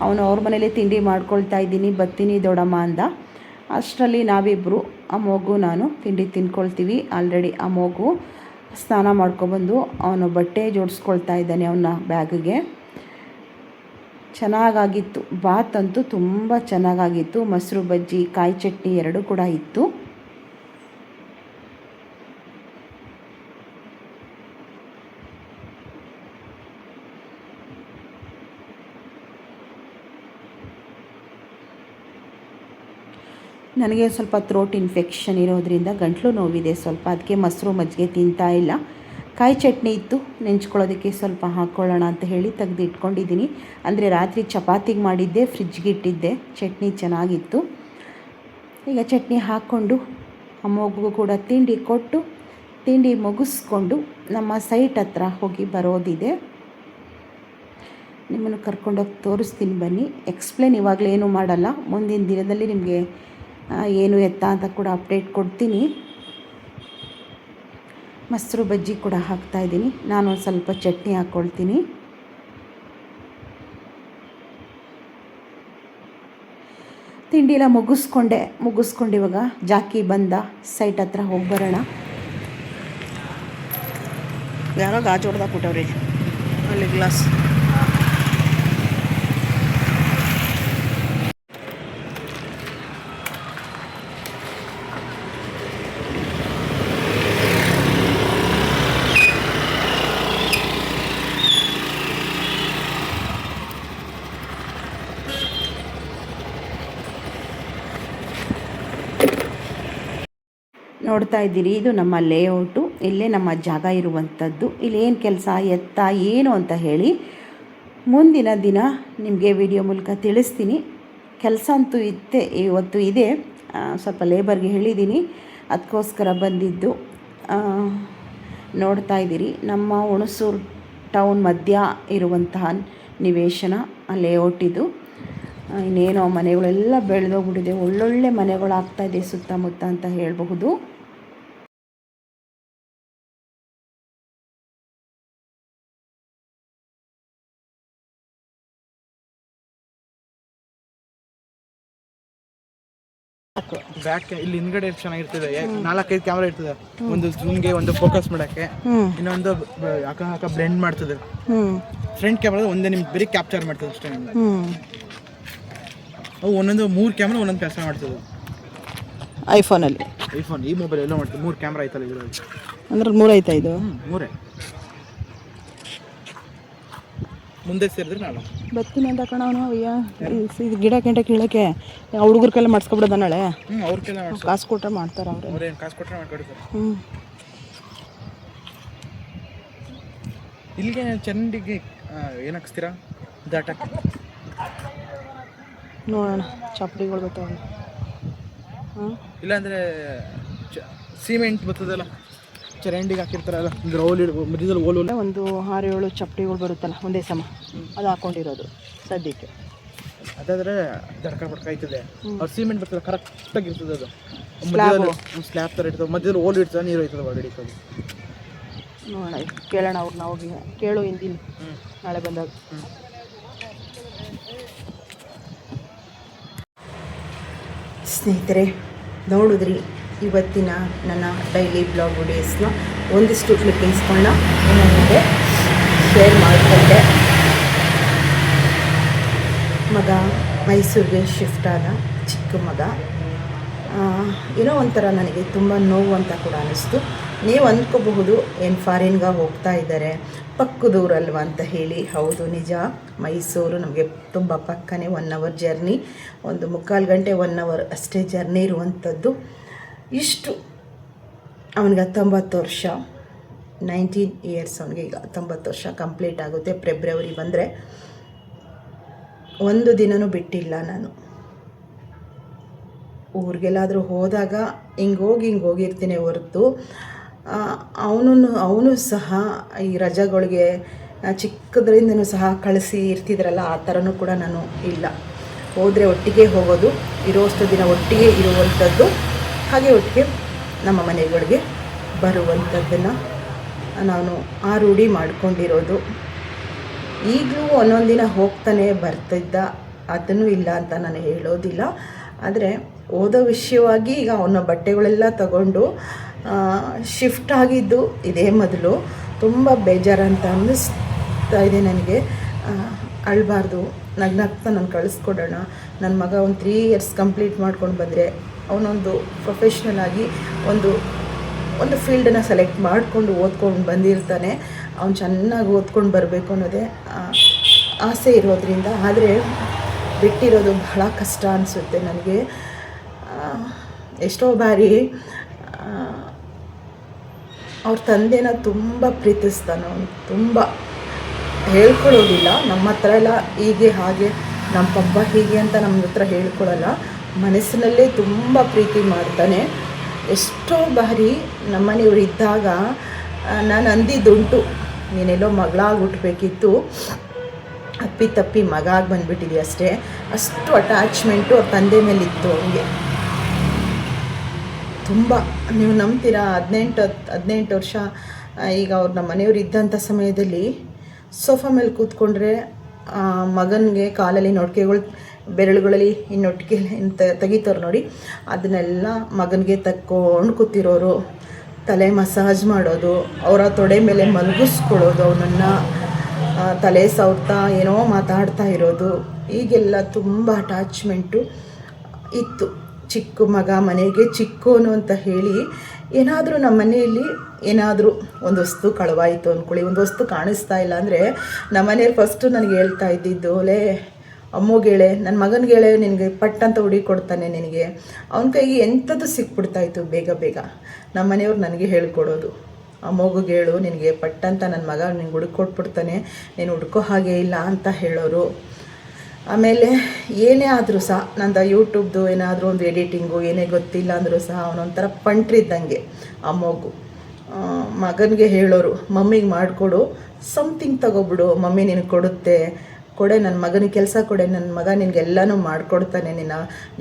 ಅವನು ಅವ್ರ ಮನೇಲಿ ತಿಂಡಿ ಮಾಡ್ಕೊಳ್ತಾ ಇದ್ದೀನಿ, ಬರ್ತೀನಿ ದೊಡ್ಡಮ್ಮ ಅಂದ. ಅಷ್ಟರಲ್ಲಿ ನಾವಿಬ್ಬರು ಆ ಮಗು ನಾನು ತಿಂಡಿ ತಿನ್ಕೊಳ್ತೀವಿ. ಆಲ್ರೆಡಿ ಆ ಮಗು ಸ್ನಾನ ಮಾಡ್ಕೊಬಂದು ಅವನು ಬಟ್ಟೆ ಜೋಡಿಸ್ಕೊಳ್ತಾ ಇದ್ದಾನೆ ಅವನ ಬ್ಯಾಗಿಗೆ. ಚೆನ್ನಾಗಾಗಿತ್ತು ಬಾತ್ ಅಂತೂ ತುಂಬ ಚೆನ್ನಾಗಾಗಿತ್ತು. ಮೊಸರು ಬಜ್ಜಿ, ಕಾಯಿ ಚಟ್ನಿ ಎರಡೂ ಕೂಡ ಇತ್ತು. ನನಗೆ ಸ್ವಲ್ಪ ಥ್ರೋಟ್ ಇನ್ಫೆಕ್ಷನ್ ಇರೋದ್ರಿಂದ ಗಂಟಲು ನೋವಿದೆ ಸ್ವಲ್ಪ, ಅದಕ್ಕೆ ಮೊಸರು ಮಜ್ಜಿಗೆ ತಿಂತಾ ಇಲ್ಲ. ಕಾಯಿ ಚಟ್ನಿ ಇತ್ತು, ನೆಂಚ್ಕೊಳ್ಳೋದಕ್ಕೆ ಸ್ವಲ್ಪ ಹಾಕ್ಕೊಳ್ಳೋಣ ಅಂತ ಹೇಳಿ ತೆಗೆದು ಇಟ್ಕೊಂಡಿದ್ದೀನಿ. ಅಂದರೆ ರಾತ್ರಿ ಚಪಾತಿಗೆ ಮಾಡಿದ್ದೆ, ಫ್ರಿಜ್ಗೆ ಇಟ್ಟಿದ್ದೆ. ಚಟ್ನಿ ಚೆನ್ನಾಗಿತ್ತು. ಈಗ ಚಟ್ನಿ ಹಾಕ್ಕೊಂಡು ಆ ಮಗುಗೂ ಕೂಡ ತಿಂಡಿ ಕೊಟ್ಟು ತಿಂಡಿ ಮುಗಿಸ್ಕೊಂಡು ನಮ್ಮ ಸೈಟ್ ಹತ್ರ ಹೋಗಿ ಬರೋದಿದೆ. ನಿಮ್ಮನ್ನು ಕರ್ಕೊಂಡೋಗಿ ತೋರಿಸ್ತೀನಿ ಬನ್ನಿ. ಎಕ್ಸ್ಪ್ಲೇನ್ ಇವಾಗಲೇ ಏನೂ ಮಾಡಲ್ಲ, ಮುಂದಿನ ದಿನದಲ್ಲಿ ನಿಮಗೆ ಏನು ಎತ್ತ ಅಂತ ಕೂಡ ಅಪ್ಡೇಟ್ ಕೊಡ್ತೀನಿ. ಮೊಸರು ಬಜ್ಜಿ ಕೂಡ ಹಾಕ್ತಾಯಿದ್ದೀನಿ. ನಾನು ಒಂದು ಸ್ವಲ್ಪ ಚಟ್ನಿ ಹಾಕ್ಕೊಳ್ತೀನಿ. ತಿಂಡಿ ಎಲ್ಲ ಮುಗಿಸ್ಕೊಂಡು ಇವಾಗ ಜಾಕಿ ಬಂದ, ಸೈಟ್ ಹತ್ರ ಹೋಗಿ ಬರೋಣ. ಯಾರೋ ಗಾಜು ಹೊಡೆದಾಕ್ಬಿಟ್ಟವ್ರಿ ಅಲ್ಲಿ ಗ್ಲಾಸ್. ನೋಡ್ತಾ ಇದ್ದೀರಿ, ಇದು ನಮ್ಮ ಲೇಔಟು. ಇಲ್ಲೇ ನಮ್ಮ ಜಾಗ ಇರುವಂಥದ್ದು. ಇಲ್ಲೇನು ಕೆಲಸ ಎತ್ತ ಏನು ಅಂತ ಹೇಳಿ ಮುಂದಿನ ದಿನ ನಿಮಗೆ ವಿಡಿಯೋ ಮೂಲಕ ತಿಳಿಸ್ತೀನಿ. ಕೆಲಸ ಅಂತೂ ಇವತ್ತು ಇದೆ. ಸ್ವಲ್ಪ ಲೇಬರ್ಗೆ ಹೇಳಿದ್ದೀನಿ, ಅದಕ್ಕೋಸ್ಕರ ಬಂದಿದ್ದು. ನೋಡ್ತಾ ಇದ್ದೀರಿ, ನಮ್ಮ ಹುಣಸೂರು ಟೌನ್ ಮಧ್ಯ ಇರುವಂತಹ ನಿವೇಶನ ಲೇಔಟ್ ಇದು. ಇನ್ನೇನೋ ಮನೆಗಳೆಲ್ಲ ಬೆಳೆದೋಗ್ಬಿಟ್ಟಿದೆ, ಒಳ್ಳೊಳ್ಳೆ ಮನೆಗಳು ಆಗ್ತಾಯಿದೆ ಸುತ್ತಮುತ್ತ ಅಂತ ಹೇಳಬಹುದು. ಬ್ಯಾಕ್ ಇಲ್ಲಿ ಹಿಂದ್ಗಡೆ ಚೆನ್ನಾಗಿರ್ತದೆ, 4-5 ಕ್ಯಾಮ್ರಾ ಇರ್ತದೆ. ಒಂದು ಜೂಮ್ಗೆ, ಒಂದು ಫೋಕಸ್ ಮಾಡಕ್ಕೆ, ಇನ್ನೊಂದು ಅಕ್ಕ ಬ್ಲೆಂಡ್ ಮಾಡ್ತದೆ. ಫ್ರಂಟ್ ಕ್ಯಾಮ್ರಾ ಒಂದೇ ನಿಮ್ಗೆ ಬರೀ ಕ್ಯಾಪ್ಚರ್ ಮಾಡ್ತದೆ ಅಷ್ಟೇ. ಅವು ಒಂದೊಂದು 3 ಕ್ಯಾಮ್ರಾ ಒಂದೊಂದು ಕೆಲಸ ಮಾಡ್ತದೆ. ಐಫೋನ್ ಈ ಮೊಬೈಲ್ ಎಲ್ಲ ಮಾಡ್ತದೆ. 3 ಕ್ಯಾಮ್ರಾ ಐತಲ್ಲ ಇದರಲ್ಲಿ. ಅಂದ್ರೆ 3 ಐತಾ ಇದು? 3 ಮುಂದೆ ಸೇರಿದ್ರೆ ನಾನು ಬರ್ತೀನಿ ಅಂತ ಕಣ ಅವನು. ಇದು ಗಿಡ ಗಂಟೆ ಕೀಳಕ್ಕೆ ಹುಡುಗರ ಕೈಲ ಮಾಡಿಸ್ಕೊಬಿಡೋದ ನಾಳೆ. ಅವ್ರ ಕೈಲ ಕಾಸು ಕೊಟ್ಟರೆ ಮಾಡ್ತಾರೆ ಅವ್ರೇನು ಕಾಸು ಕೊಟ್ಟರೆ ಮಾಡ್ಕೊಡ್ತಾರೆ. ಇಲ್ಲಿಗೆ ಚರಂಡಿಗೆ ಏನು ಹಾಕ್ಸ್ತೀರಾ ದಾಟಕ್ಕೆ? ನೋಡೋಣ, ಚಪ್ಪಡಿಗಳು ಬರ್ತಾವೆ. ಇಲ್ಲಾಂದರೆ ಸಿಮೆಂಟ್ ಬರ್ತದಲ್ಲ, ಚರಂಡಿಗೆ ಹಾಕಿರ್ತಾರಲ್ಲ, ಮಧ್ಯದಲ್ಲಿ ಓಲು ಒಂದು 6-7 ಚಪ್ಪಡಿಗಳು ಬರುತ್ತಲ್ಲ ಒಂದೇ ಸಮ, ಅದು ಹಾಕೊಂಡಿರೋದು ಸದ್ಯಕ್ಕೆ. ಅದಾದರೆ ದಡ್ಕ ಬಡ್ಕ ಆಯ್ತದೆ. ಅವ್ರು ಸಿಮೆಂಟ್ ಬರ್ತದೆ ಕರೆಕ್ಟಾಗಿ ಇರ್ತದೆ. ಅದು ಸ್ಲ್ಯಾಬ್ ಥರ ಇರ್ತದೆ, ಮಧ್ಯದಲ್ಲಿ ಓಲು ಇರ್ತದೆ, ನೀರು ಹೋಯ್ತದೆ ಒಳಗಡೆ. ನೋಡೋಣ, ಕೇಳೋಣ ಅವ್ರನ್ನ ಹೋಗಿ. ಕೇಳು ಹಿಂದಿನ ನಾಳೆ ಬಂದಾಗ. ಸ್ನೇಹಿತರೆ, ನೋಡಿದ್ರಿ ಇವತ್ತಿನ ನನ್ನ ಡೈಲಿ ಬ್ಲಾಗ್ ವಿಡಿಯೋಸ್ನ. ಒಂದಿಷ್ಟು ಕ್ಲಿಪ್ಪಿಂಗ್ಸ್ಗಳನ್ನ ನಿಮ್ಮ ಮುಂದೆ ಶೇರ್ ಮಾಡಿಕೊಂಡೆ. ಮಗ ಮೈಸೂರಿಗೆ ಶಿಫ್ಟ್ ಆದ, ಚಿಕ್ಕ ಮಗ. ಏನೋ ಒಂಥರ ನನಗೆ ತುಂಬ ನೋವು ಅಂತ ಕೂಡ ಅನ್ನಿಸ್ತು. ನೀವು ಅಂದ್ಕೋಬಹುದು, ಏನು ಫಾರಿನ್ಗೆ ಹೋಗ್ತಾ ಇದ್ದಾರೆ, ಪಕ್ಕದೂರಲ್ವ ಅಂತ ಹೇಳಿ. ಹೌದು, ನಿಜ. ಮೈಸೂರು ನಮಗೆ ತುಂಬ ಪಕ್ಕನೇ, 1 ಅವರ್ ಜರ್ನಿ, 1.25 ಗಂಟೆ 1 ಅವರ್ ಅಷ್ಟೇ ಜರ್ನಿ ಇರುವಂಥದ್ದು. ಇಷ್ಟು ಅವನಿಗೆ 90 ವರ್ಷ. 19 ಇಯರ್ಸ್. ಅವನಿಗೆ ಈಗ 19 ವರ್ಷ ಕಂಪ್ಲೀಟ್ ಆಗುತ್ತೆ ಫೆಬ್ರವರಿ ಬಂದರೆ. ಒಂದು ದಿನವೂ ಬಿಟ್ಟಿಲ್ಲ ನಾನು. ಊರಿಗೆಲ್ಲಾದರೂ ಹೋದಾಗ ಹಿಂಗೆ ಹೋಗಿರ್ತೀನಿ ಹೊರತು ಅವನು ಸಹ ಈ ರಜೆಗಳಿಗೆ ಚಿಕ್ಕದ್ರಿಂದನೂ ಸಹ ಕಳಿಸಿ ಇರ್ತಿದ್ರಲ್ಲ, ಆ ಥರನೂ ಕೂಡ ನಾನು ಇಲ್ಲ. ಹೋದರೆ ಒಟ್ಟಿಗೆ ಹೋಗೋದು, ಇರೋಷ್ಟು ದಿನ ಒಟ್ಟಿಗೆ ಇರುವಂಥದ್ದು, ಹಾಗೆ ಒಟ್ಟಿಗೆ ನಮ್ಮ ಮನೆಗಳಿಗೆ ಬರುವಂಥದ್ದನ್ನು ನಾನು ಆ ರೂಢಿ ಮಾಡಿಕೊಂಡಿರೋದು. ಈಗಲೂ ಒಂದೊಂದು ದಿನ ಹೋಗ್ತಾನೆ ಬರ್ತಿದ್ದ, ಅದನ್ನು ಇಲ್ಲ ಅಂತ ನಾನು ಹೇಳೋದಿಲ್ಲ. ಆದರೆ ಓದೋ ವಿಷಯವಾಗಿ ಈಗ ಅವನ ಬಟ್ಟೆಗಳೆಲ್ಲ ತಗೊಂಡು ಶಿಫ್ಟ್ ಆಗಿದ್ದು ಇದೇ ಮೊದಲು. ತುಂಬ ಬೇಜಾರಂತ ಅನ್ನಿಸ್ತಾ ಇದೆ ನನಗೆ. ಅಳಬಾರ್ದು, ನಗ್ನಗ್ತಾ ನಾನು ಕಳಿಸ್ಕೊಡೋಣ. ನನ್ನ ಮಗ ಒಂದು 3 ಇಯರ್ಸ್ ಕಂಪ್ಲೀಟ್ ಮಾಡ್ಕೊಂಡು ಬಂದರೆ ಅವನೊಂದು ಪ್ರೊಫೆಷ್ನಲ್ ಆಗಿ ಒಂದು ಫೀಲ್ಡನ್ನು ಸೆಲೆಕ್ಟ್ ಮಾಡಿಕೊಂಡು ಓದ್ಕೊಂಡು ಬಂದಿರ್ತಾನೆ. ಅವ್ನು ಚೆನ್ನಾಗಿ ಓದ್ಕೊಂಡು ಬರಬೇಕು ಅನ್ನೋದೇ ಆಸೆ ಇರೋದ್ರಿಂದ. ಆದರೆ ಬಿಟ್ಟಿರೋದು ಬಹಳ ಕಷ್ಟ ಅನಿಸುತ್ತೆ ನನಗೆ. ಎಷ್ಟೋ ಬಾರಿ ಅವ್ರ ತಂದೆನ ತುಂಬ ಪ್ರೀತಿಸ್ತಾನೆ ಅವನು, ತುಂಬ ಹೇಳ್ಕೊಳ್ಳೋದಿಲ್ಲ. ನಮ್ಮ ಹತ್ರ ಎಲ್ಲ ಹೀಗೆ ಹಾಗೆ ನಮ್ಮ ಪಪ್ಪ ಹೀಗೆ ಅಂತ ನಮ್ಮ ಹತ್ರ ಹೇಳ್ಕೊಳ್ಳಲ್ಲ, ಮನಸ್ಸಿನಲ್ಲೇ ತುಂಬ ಪ್ರೀತಿ ಮಾಡ್ತಾನೆ. ಎಷ್ಟೋ ಬಾರಿ ನಮ್ಮನೆಯವರು ಇದ್ದಾಗ ನಾನು ಅಂದಿದ್ದುಂಟು, ನೀನೆಲ್ಲೋ ಮಗಳಾಗಿ ಹುಟ್ಟಬೇಕಿತ್ತು, ಅಪ್ಪಿ ಮಗ ಆಗಿ ಬಂದುಬಿಟ್ಟಿದ್ದೆ ಅಷ್ಟೇ. ಅಷ್ಟು ಅಟ್ಯಾಚ್ಮೆಂಟು ಅವ್ರ ತಂದೆ ಮೇಲಿತ್ತು ಅವನಿಗೆ ತುಂಬ. ನೀವು ನಂಬ್ತೀರಾ, 18 ವರ್ಷ ಈಗ ಅವ್ರು ನಮ್ಮ ಮನೆಯವರು ಇದ್ದಂಥ ಸಮಯದಲ್ಲಿ ಸೋಫಾ ಮೇಲೆ ಕೂತ್ಕೊಂಡ್ರೆ ಮಗನಿಗೆ ಕಾಲಲ್ಲಿ ನೊಟ್ಟಿಗೆಗಳು, ಬೆರಳುಗಳಲ್ಲಿ ನೊಟ್ಟಿಗೆ ತೆಗಿತಾರೆ ನೋಡಿ, ಅದನ್ನೆಲ್ಲ ಮಗನಿಗೆ ತಕ್ಕೊಂಡು ಕೂತಿರೋರು, ತಲೆ ಮಸಾಜ್ ಮಾಡೋದು, ಅವರ ತೊಡೆ ಮೇಲೆ ಮಲಗಿಸ್ಕೊಳ್ಳೋದು, ಅವನನ್ನು ತಲೆ ಸವರ್ತಾ ಏನೋ ಮಾತಾಡ್ತಾ ಇರೋದು, ಈಗೆಲ್ಲ ತುಂಬ ಅಟ್ಯಾಚ್ಮೆಂಟು ಇತ್ತು. ಚಿಕ್ಕ ಮಗ ಮನೆಗೆ ಚಿಕ್ಕೋನು ಅಂತ ಹೇಳಿ ಏನಾದರೂ ನಮ್ಮ ಮನೆಯಲ್ಲಿ ಏನಾದರೂ ಒಂದು ವಸ್ತು ಕಳವಾಯಿತು ಅಂದ್ಕೊಳ್ಳಿ, ಒಂದು ವಸ್ತು ಕಾಣಿಸ್ತಾ ಇಲ್ಲ ಅಂದರೆ ನಮ್ಮ ಮನೆಯವ್ರು ಫಸ್ಟು ನನಗೆ ಹೇಳ್ತಾ ಇದ್ದಿದ್ದು, ಲೇ ಅಮ್ಮಗೇಳೆ, ನನ್ನ ಮಗನಿಗೇಳೆ, ನಿನಗೆ ಪಟ್ಟಂತ ಹುಡಿ ಕೊಡ್ತಾನೆ ನಿನಗೆ. ಅವನ ಕೈಗೆ ಎಂಥದ್ದು ಸಿಕ್ಬಿಡ್ತಾಯಿತ್ತು ಬೇಗ. ನಮ್ಮ ಮನೆಯವ್ರು ನನಗೆ ಹೇಳ್ಕೊಡೋದು, ಅಮ್ಮಗೇಳು, ನಿನಗೆ ಪಟ್ಟಂತ ನನ್ನ ಮಗ ನಿನ್ಗೆ ಹುಡುಕೊಟ್ಬಿಡ್ತಾನೆ, ನೀನು ಹುಡ್ಕೋ ಹಾಗೆ ಇಲ್ಲ ಅಂತ ಹೇಳೋರು. ಆಮೇಲೆ ಏನೇ ಆದರೂ ಸಹ ನಂದು ಯೂಟ್ಯೂಬ್ದು ಏನಾದರೂ ಒಂದು ಎಡಿಟಿಂಗು ಏನೇ ಗೊತ್ತಿಲ್ಲ ಅಂದರೂ ಸಹ ಅವನೊಂಥರ ಪಂಟ್ರಿದ್ದಂಗೆ. ಅಮ್ಮಗು ಮಗನಿಗೆ ಹೇಳೋರು, ಮಮ್ಮಿಗೆ ಮಾಡಿಕೊಡು, ಸಮಥಿಂಗ್ ತಗೊಬಿಡು, ಮಮ್ಮಿ ನಿನಗೆ ಕೊಡುತ್ತೆ, ಕೊಡೆ ನನ್ನ ಮಗನಿಗೆ ಕೆಲಸ ಕೊಡೆ, ನನ್ನ ಮಗ ನಿನಗೆಲ್ಲನೂ ಮಾಡಿಕೊಡ್ತಾನೆ, ನಿನ್ನ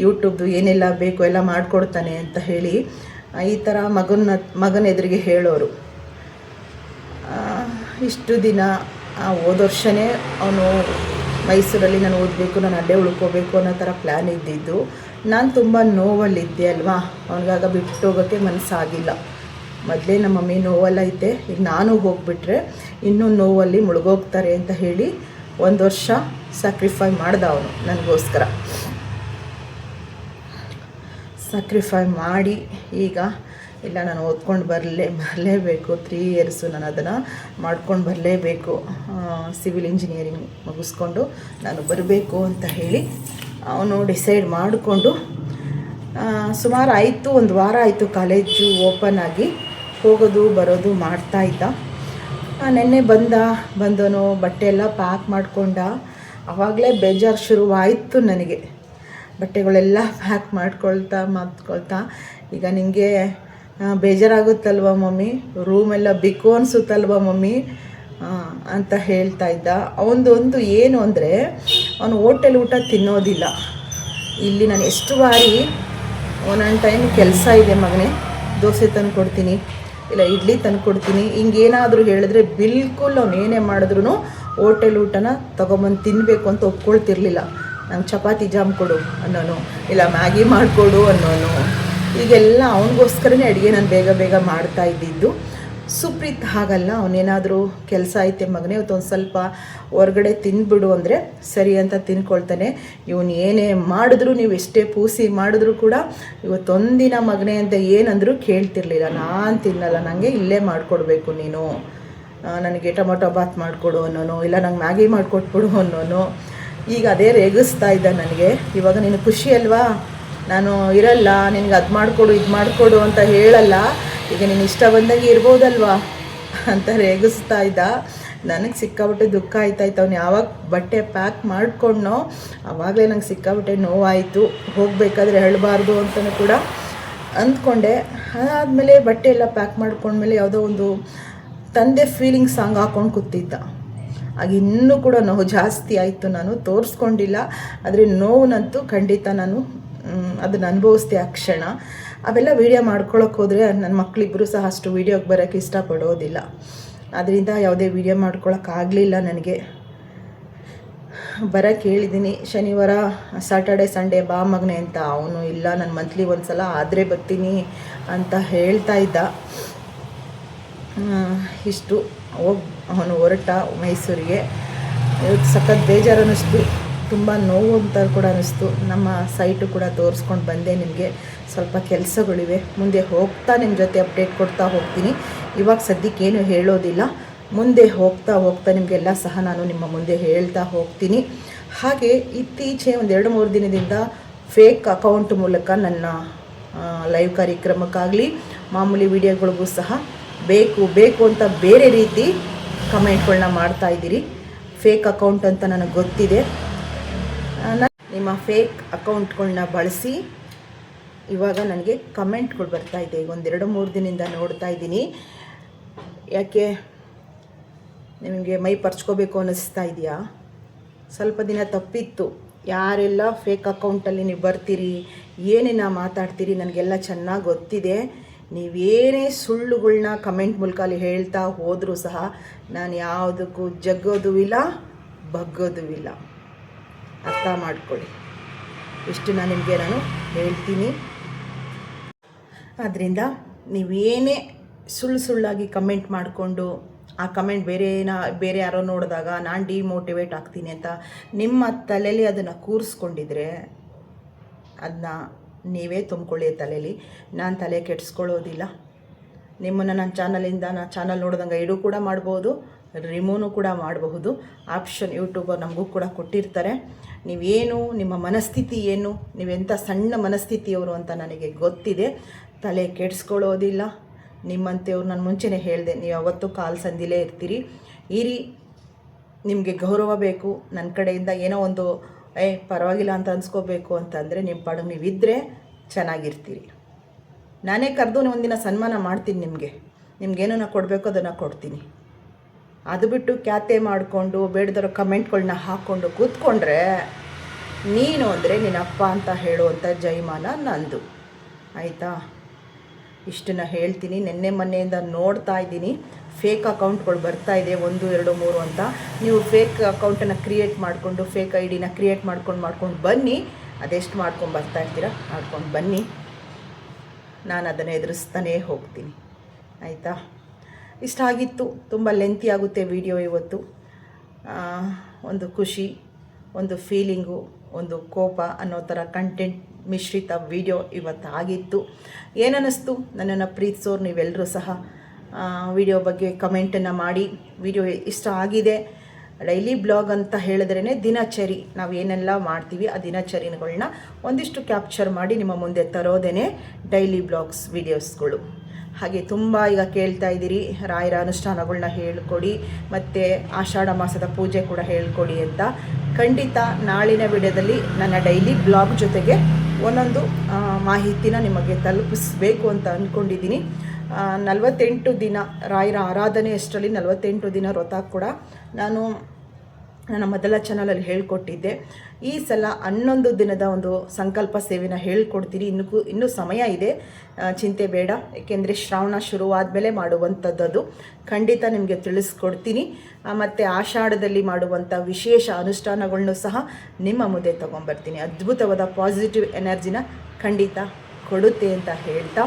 ಯೂಟ್ಯೂಬ್ದು ಏನೆಲ್ಲ ಬೇಕು ಎಲ್ಲ ಮಾಡಿಕೊಡ್ತಾನೆ ಅಂತ ಹೇಳಿ ಈ ಥರ ಮಗನ ಎದುರಿಗೆ ಹೇಳೋರು. ಇಷ್ಟು ದಿನ ಹೋದ ವರ್ಷವೇ ಅವನು ಮೈಸೂರಲ್ಲಿ ನಾನು ಓದಬೇಕು, ನಾನು ಅಲ್ಲೇ ಉಳ್ಕೋಬೇಕು ಅನ್ನೋ ಥರ ಪ್ಲ್ಯಾನ್ ಇದ್ದಿದ್ದು. ನಾನು ತುಂಬ ನೋವಲ್ಲಿದ್ದೆ ಅಲ್ವಾ, ಅವನಿಗಾಗ ಬಿಟ್ಟು ಹೋಗೋಕ್ಕೆ ಮನಸ್ಸಾಗಿಲ್ಲ. ಮೊದಲೇ ನಮ್ಮ ಮಮ್ಮಿ ನೋವೆಲ್ಲ ಐತೆ, ಈಗ ನಾನು ಹೋಗಿಬಿಟ್ರೆ ಇನ್ನೂ ನೋವಲ್ಲಿ ಮುಳುಗೋಗ್ತಾರೆ ಅಂತ ಹೇಳಿ 1 ವರ್ಷ ಸ್ಯಾಕ್ರಿಫೈ ಮಾಡ್ದ ಅವನು ನನಗೋಸ್ಕರ. ಸ್ಯಾಕ್ರಿಫೈ ಮಾಡಿ ಈಗ ಇಲ್ಲ, ನಾನು ಓದ್ಕೊಂಡು ಬರಲೇಬೇಕು, 3 ಇಯರ್ಸು ನಾನು ಅದನ್ನು ಮಾಡ್ಕೊಂಡು ಬರಲೇಬೇಕು, ಸಿವಿಲ್ ಇಂಜಿನಿಯರಿಂಗ್ ಮುಗಿಸ್ಕೊಂಡು ನಾನು ಬರಬೇಕು ಅಂತ ಹೇಳಿ ಅವನು ಡಿಸೈಡ್ ಮಾಡಿಕೊಂಡು ಸುಮಾರು ಆಯಿತು, 1 ವಾರ ಆಯಿತು ಕಾಲೇಜು ಓಪನ್ ಆಗಿ, ಹೋಗೋದು ಬರೋದು ಮಾಡ್ತಾಯಿದ್ದ. ನೆನ್ನೆ ಬಂದನು, ಬಟ್ಟೆ ಎಲ್ಲ ಪ್ಯಾಕ್ ಮಾಡ್ಕೊಂಡ. ಆವಾಗಲೇ ಬೇಜಾರು ಶುರುವಾಯಿತು ನನಗೆ, ಬಟ್ಟೆಗಳೆಲ್ಲ ಪ್ಯಾಕ್ ಮಾಡ್ಕೊಳ್ತಾ ಈಗ ನಿನಗೆ ಬೇಜಾರಾಗುತ್ತಲ್ವ ಮಮ್ಮಿ, ರೂಮೆಲ್ಲ ಬಿಕ್ಕು ಅನಿಸುತ್ತಲ್ವ ಮಮ್ಮಿ ಅಂತ ಹೇಳ್ತಾ ಇದ್ದ. ಅವನದೊಂದು ಏನು ಅಂದರೆ, ಅವನು ಹೋಟೆಲ್ ಊಟ ತಿನ್ನೋದಿಲ್ಲ. ಇಲ್ಲಿ ನಾನು ಎಷ್ಟು ಬಾರಿ ಒಂದೊಂದು ಟೈಮ್ ಕೆಲಸ ಇದೆ ಮಗನೇ, ದೋಸೆ ತಂದು ಕೊಡ್ತೀನಿ, ಇಲ್ಲ ಇಡ್ಲಿ ತಂದು ಕೊಡ್ತೀನಿ, ಹಿಂಗೇನಾದರೂ ಹೇಳಿದ್ರೆ ಬಿಲ್ಕುಲ್ ಅವ್ನು ಏನೇ ಮಾಡಿದ್ರು ಹೋಟೆಲ್ ಊಟನ ತೊಗೊಂಬಂದು ತಿನ್ನಬೇಕು ಅಂತ ಒಪ್ಕೊಳ್ತಿರ್ಲಿಲ್ಲ. ನಂಗೆ ಚಪಾತಿ ಜಾಮ್ ಕೊಡು ಅನ್ನೋನು, ಇಲ್ಲ ಮ್ಯಾಗಿ ಮಾಡಿಕೊಡು ಅನ್ನೋನು. ಈಗೆಲ್ಲ ಅವನಿಗೋಸ್ಕರನೇ ಅಡುಗೆ ನಾನು ಬೇಗ ಮಾಡ್ತಾ ಇದ್ದಿದ್ದು. ಸುಪ್ರೀತ್ ಹಾಗಲ್ಲ, ಅವನೇನಾದರೂ ಕೆಲಸ ಐತೆ ಮಗನೇ ಇವತ್ತೊಂದು ಸ್ವಲ್ಪ ಹೊರಗಡೆ ತಿಂದುಬಿಡು ಅಂದರೆ ಸರಿ ಅಂತ ತಿನ್ಕೊಳ್ತಾನೆ. ಇವನು ಏನೇ ಮಾಡಿದ್ರು, ನೀವು ಎಷ್ಟೇ ಪೂಸಿ ಮಾಡಿದ್ರು ಕೂಡ ಇವತ್ತೊಂದಿನ ಮಗನೇ ಅಂತ ಏನಂದರೂ ಕೇಳ್ತಿರ್ಲಿಲ್ಲ. ನಾನು ತಿನ್ನಲ್ಲ, ನನಗೆ ಇಲ್ಲೇ ಮಾಡಿಕೊಡ್ಬೇಕು ನೀನು, ನನಗೆ ಟೊಮೊಟೊ ಬಾತ್ ಮಾಡಿಕೊಡು ಅನ್ನೋನು, ಇಲ್ಲ ನಂಗೆ ಮ್ಯಾಗಿ ಮಾಡಿಕೊಟ್ಬಿಡು ಅನ್ನೋನು. ಈಗ ಅದೇ ರೇಗಿಸ್ತಾ ಇದ್ದ ನನಗೆ. ಇವಾಗ ನೀನು ಖುಷಿ ಅಲ್ವಾ, ನಾನು ಇರಲ್ಲ, ನಿನಗೆ ಅದು ಮಾಡಿಕೊಡು ಇದು ಮಾಡಿಕೊಡು ಅಂತ ಹೇಳಲ್ಲ, ಈಗ ನೀನು ಇಷ್ಟ ಬಂದಾಗೆ ಇರ್ಬೋದಲ್ವಾ ಅಂತ ರೇಗಿಸ್ತಾ ಇದ್ದ. ನನಗೆ ಸಿಕ್ಕಾಬಿಟ್ಟೆ ದುಃಖ ಆಯ್ತಾಯ್ತು. ಅವ್ನು ಯಾವಾಗ ಬಟ್ಟೆ ಪ್ಯಾಕ್ ಮಾಡ್ಕೊಂಡ್ನೋ ಆವಾಗಲೇ ನಂಗೆ ಸಿಕ್ಕಾಬಿಟ್ಟೆ ನೋವಾಯಿತು. ಹೋಗಬೇಕಾದ್ರೆ ಹೇಳಬಾರ್ದು ಅಂತಲೂ ಕೂಡ ಅಂದ್ಕೊಂಡೆ. ಅದಾದಮೇಲೆ ಬಟ್ಟೆ ಎಲ್ಲ ಪ್ಯಾಕ್ ಮಾಡ್ಕೊಂಡ್ಮೇಲೆ ಯಾವುದೋ ಒಂದು ತಂದೆ ಫೀಲಿಂಗ್ ಸಾಂಗ್ ಹಾಕ್ಕೊಂಡು ಕೂತಿದ್ದ. ಆಗ ಇನ್ನೂ ಕೂಡ ನೋವು ಜಾಸ್ತಿ ಆಯಿತು. ನಾನು ತೋರಿಸ್ಕೊಂಡಿಲ್ಲ, ಆದರೆ ನೋವುನಂತೂ ಖಂಡಿತ ನಾನು ಅದನ್ನು ಅನುಭವಿಸ್ದೆ ಆ ಕ್ಷಣ. ಅವೆಲ್ಲ ವೀಡಿಯೋ ಮಾಡ್ಕೊಳಕ್ಕೆ ಹೋದರೆ ನನ್ನ ಮಕ್ಕಳಿಬ್ಬರು ಸಹ ಅಷ್ಟು ವೀಡಿಯೋಗೆ ಬರೋಕ್ಕೆ ಇಷ್ಟಪಡೋದಿಲ್ಲ. ಅದರಿಂದ ಯಾವುದೇ ವೀಡಿಯೋ ಮಾಡ್ಕೊಳಕ್ಕಾಗಲಿಲ್ಲ. ನನಗೆ ಬರೋಕ್ಕೆ ಹೇಳಿದ್ದೀನಿ, ಶನಿವಾರ ಸ್ಯಾಟರ್ಡೆ ಸಂಡೇ ಬಾ ಮಗನೆ ಅಂತ. ಅವನು ಇಲ್ಲ, ನಾನು ಮಂತ್ಲಿ ಒಂದು ಸಲ ಆದರೆ ಬರ್ತೀನಿ ಅಂತ ಹೇಳ್ತಾ ಇದ್ದ. ಇಷ್ಟು ಹೋಗಿ ಅವನು ಹೊರಟ ಮೈಸೂರಿಗೆ. ಇವತ್ತು ಸಖತ್ ಬೇಜಾರು ಅನ್ನಿಸ್ತು, ತುಂಬ ನೋವು ಅಂತ ಕೂಡ ಅನ್ನಿಸ್ತು. ನಮ್ಮ ಸೈಟು ಕೂಡ ತೋರಿಸ್ಕೊಂಡು ಬಂದೆ. ನಿಮಗೆ ಸ್ವಲ್ಪ ಕೆಲಸಗಳಿವೆ, ಮುಂದೆ ಹೋಗ್ತಾ ನಿಮ್ಮ ಜೊತೆ ಅಪ್ಡೇಟ್ ಕೊಡ್ತಾ ಹೋಗ್ತೀನಿ. ಇವಾಗ ಸದ್ಯಕ್ಕೇನು ಹೇಳೋದಿಲ್ಲ, ಮುಂದೆ ಹೋಗ್ತಾ ಹೋಗ್ತಾ ನಿಮಗೆಲ್ಲ ಸಹ ನಾನು ನಿಮ್ಮ ಮುಂದೆ ಹೇಳ್ತಾ ಹೋಗ್ತೀನಿ. ಹಾಗೆ ಇತ್ತೀಚೆ ಒಂದು 2-3 ದಿನದಿಂದ ಫೇಕ್ ಅಕೌಂಟ್ ಮೂಲಕ ನನ್ನ ಲೈವ್ ಕಾರ್ಯಕ್ರಮಕ್ಕಾಗಲಿ ಮಾಮೂಲಿ ವಿಡಿಯೋಗಳಿಗೂ ಸಹ ಬೇಕು ಅಂತ ಬೇರೆ ರೀತಿ ಕಮೆಂಟ್ಗಳನ್ನ ಮಾಡ್ತಾಯಿದ್ದೀರಿ. ಫೇಕ್ ಅಕೌಂಟ್ ಅಂತ ನನಗೆ ಗೊತ್ತಿದೆ. ನಿಮ್ಮ ಫೇಕ್ ಅಕೌಂಟ್ಗಳನ್ನ ಬಳಸಿ ಇವಾಗ ನನಗೆ ಕಮೆಂಟ್ಗಳು ಬರ್ತಾಯಿದೆ. ಈಗ ಒಂದು 2-3 ದಿನದಿಂದ ನೋಡ್ತಾ ಇದ್ದೀನಿ. ಯಾಕೆ ನಿಮಗೆ ಮೈ ಪರ್ಚ್ಕೋಬೇಕು ಅನ್ನಿಸ್ತಾ ಇದೆಯಾ? ಸ್ವಲ್ಪ ದಿನ ತಪ್ಪಿತ್ತು. ಯಾರೆಲ್ಲ ಫೇಕ್ ಅಕೌಂಟಲ್ಲಿ ನೀವು ಬರ್ತೀರಿ, ಏನೇನು ಮಾತಾಡ್ತೀರಿ ನನಗೆಲ್ಲ ಚೆನ್ನಾಗಿ ಗೊತ್ತಿದೆ. ನೀವೇನೇ ಸುಳ್ಳುಗಳನ್ನ ಕಮೆಂಟ್ ಮೂಲಕ ಅಲ್ಲಿ ಹೇಳ್ತಾ ಹೋದರೂ ಸಹ ನಾನು ಯಾವುದಕ್ಕೂ ಜಗ್ಗೋದು ಇಲ್ಲ, ಬಗ್ಗೋದು ಇಲ್ಲ. ಅರ್ಥ ಮಾಡ್ಕೊಳ್ಳಿ. ಇಷ್ಟು ನಿಮಗೆ ನಾನು ಹೇಳ್ತೀನಿ. ಆದ್ದರಿಂದ ನೀವೇನೇ ಸುಳ್ಳಾಗಿ ಕಮೆಂಟ್ ಮಾಡಿಕೊಂಡು ಆ ಕಮೆಂಟ್ ಬೇರೆ ಯಾರೋ ನೋಡಿದಾಗ ನಾನು ಡಿಮೋಟಿವೇಟ್ ಆಗ್ತೀನಿ ಅಂತ ನಿಮ್ಮ ತಲೆಯಲ್ಲಿ ಅದನ್ನು ಕೂರಿಸ್ಕೊಂಡಿದ್ರೆ ಅದನ್ನ ನೀವೇ ತುಂಬ್ಕೊಳ್ಳಿ ತಲೆಯಲ್ಲಿ. ನಾನು ತಲೆ ಕೆಡಿಸ್ಕೊಳ್ಳೋದಿಲ್ಲ. ನಿಮ್ಮನ್ನು ನನ್ನ ಚಾನಲ್ ನೋಡಿದಂಗೆ ಐಡು ಕೂಡ ಮಾಡ್ಬೋದು, ರಿಮೂವ್ನು ಕೂಡ ಮಾಡಬಹುದು. ಆಪ್ಷನ್ ಯೂಟ್ಯೂಬರ್ ನಮಗೂ ಕೂಡ ಕೊಟ್ಟಿರ್ತಾರೆ. ನೀವೇನು, ನಿಮ್ಮ ಮನಸ್ಥಿತಿ ಏನು, ನೀವೆಂಥ ಸಣ್ಣ ಮನಸ್ಥಿತಿಯವರು ಅಂತ ನನಗೆ ಗೊತ್ತಿದೆ. ತಲೆ ಕೆಡಿಸ್ಕೊಳ್ಳೋದಿಲ್ಲ. ನಿಮ್ಮಂತೆಯವ್ರು ನಾನು ಮುಂಚೆನೇ ಹೇಳಿದೆ, ನೀವು ಯಾವತ್ತೂ ಕಾಲು ಸಂದಿಲೇ ಇರ್ತೀರಿ. ಇರಿ, ನಿಮಗೆ ಗೌರವ ಬೇಕು. ನನ್ನ ಕಡೆಯಿಂದ ಏನೋ ಒಂದು ಪರವಾಗಿಲ್ಲ ಅಂತ ಅನ್ಸ್ಕೋಬೇಕು ಅಂತಂದರೆ ನಿಮ್ಮ ಪಾಡಿಗೆ ನೀವಿದ್ದರೆ ಚೆನ್ನಾಗಿರ್ತೀರಿ. ನಾನೇ ಕರೆದು ಒಂದಿನ ಸನ್ಮಾನ ಮಾಡ್ತೀನಿ. ನಿಮಗೇನೋ ಕೊಡಬೇಕು ಅದನ್ನು ಕೊಡ್ತೀನಿ. ಅದು ಬಿಟ್ಟು ಖ್ಯಾತೆ ಮಾಡಿಕೊಂಡು ಬೇಡದರ ಕಮೆಂಟ್ಗಳನ್ನ ಹಾಕ್ಕೊಂಡು ಕೂತ್ಕೊಂಡ್ರೆ ನೀನು ಅಂದರೆ ನಿನ್ನಪ್ಪ ಅಂತ ಹೇಳುವಂಥ ಜೈಮಾನ ನಂದು. ಆಯಿತಾ? ಇಷ್ಟನ್ನು ಹೇಳ್ತೀನಿ. ಮೊನ್ನೆಯಿಂದ ನೋಡ್ತಾ ಇದ್ದೀನಿ ಫೇಕ್ ಅಕೌಂಟ್ಗಳು ಬರ್ತಾಯಿದೆ 1, 2, 3 ಅಂತ. ನೀವು ಫೇಕ್ ಅಕೌಂಟನ್ನು ಕ್ರಿಯೇಟ್ ಮಾಡಿಕೊಂಡು ಫೇಕ್ ಐಡಿನ ಕ್ರಿಯೇಟ್ ಮಾಡ್ಕೊಂಡು ಬನ್ನಿ. ಅದೆಷ್ಟು ಮಾಡ್ಕೊಂಡು ಬರ್ತಾಯಿರ್ತೀರ ಮಾಡ್ಕೊಂಡು ಬನ್ನಿ. ನಾನು ಅದನ್ನು ಎದುರಿಸ್ತಾನೇ ಹೋಗ್ತೀನಿ. ಆಯಿತಾ? ಇಷ್ಟ ಆಗಿತ್ತು. ತುಂಬ ಲೆಂತಿ ಆಗುತ್ತೆ ವಿಡಿಯೋ ಇವತ್ತು. ಒಂದು ಖುಷಿ, ಒಂದು ಫೀಲಿಂಗು, ಒಂದು ಕೋಪ ಅನ್ನೋ ಥರ ಕಂಟೆಂಟ್ ಮಿಶ್ರಿತ ವಿಡಿಯೋ ಇವತ್ತು ಆಗಿತ್ತು. ಏನನ್ನಿಸ್ತು ನನ್ನನ್ನು ಪ್ರೀತಿಸೋರು ನೀವೆಲ್ಲರೂ ಸಹ ವಿಡಿಯೋ ಬಗ್ಗೆ ಕಮೆಂಟನ್ನು ಮಾಡಿ. ವಿಡಿಯೋ ಇಷ್ಟ ಆಗಿದೆ. ಡೈಲಿ ಬ್ಲಾಗ್ ಅಂತ ಹೇಳಿದ್ರೇ ದಿನಚರಿ, ನಾವು ಏನೆಲ್ಲ ಮಾಡ್ತೀವಿ ಆ ದಿನಚರಿಗಳನ್ನ ಒಂದಿಷ್ಟು ಕ್ಯಾಪ್ಚರ್ ಮಾಡಿ ನಿಮ್ಮ ಮುಂದೆ ತರೋದೇ ಡೈಲಿ ಬ್ಲಾಗ್ಸ್ ವಿಡಿಯೋಸ್ಗಳು. ಹಾಗೆ ತುಂಬ ಈಗ ಕೇಳ್ತಾ ಇದ್ದೀರಿ ರಾಯರ ಅನುಷ್ಠಾನಗಳನ್ನ ಹೇಳ್ಕೊಡಿ, ಮತ್ತು ಆಷಾಢ ಮಾಸದ ಪೂಜೆ ಕೂಡ ಹೇಳ್ಕೊಡಿ ಅಂತ. ಖಂಡಿತ ನಾಳಿನ ವಿಡಿಯೋದಲ್ಲಿ ನನ್ನ ಡೈಲಿ ಬ್ಲಾಗ್ ಜೊತೆಗೆ ಒಂದೊಂದು ಮಾಹಿತಿನ ನಿಮಗೆ ತಲುಪಿಸಬೇಕು ಅಂತ ಅಂದ್ಕೊಂಡಿದ್ದೀನಿ. 48 ದಿನ ರಾಯರ ಆರಾಧನೆ ಅಷ್ಟರಲ್ಲಿ 48 ದಿನ ವ್ರತ ಕೂಡ ನಾನು ನನ್ನ ಮೊದಲ ಚಾನಲಲ್ಲಿ ಹೇಳ್ಕೊಟ್ಟಿದ್ದೆ. ಈ ಸಲ 11 ದಿನದ ಒಂದು ಸಂಕಲ್ಪ ಸೇವೆನ ಹೇಳ್ಕೊಡ್ತೀನಿ. ಇನ್ನೂ ಸಮಯ ಇದೆ, ಚಿಂತೆ ಬೇಡ. ಏಕೆಂದರೆ ಶ್ರಾವಣ ಶುರುವಾದಮೇಲೆ ಮಾಡುವಂಥದ್ದು ಖಂಡಿತ ನಿಮಗೆ ತಿಳಿಸ್ಕೊಡ್ತೀನಿ. ಮತ್ತು ಆಷಾಢದಲ್ಲಿ ಮಾಡುವಂಥ ವಿಶೇಷ ಅನುಷ್ಠಾನಗಳನ್ನೂ ಸಹ ನಿಮ್ಮ ಮುಂದೆ ತೊಗೊಂಬರ್ತೀನಿ. ಅದ್ಭುತವಾದ ಪಾಸಿಟಿವ್ ಎನರ್ಜಿನ ಖಂಡಿತ ಕೊಡುತ್ತೆ ಅಂತ ಹೇಳ್ತಾ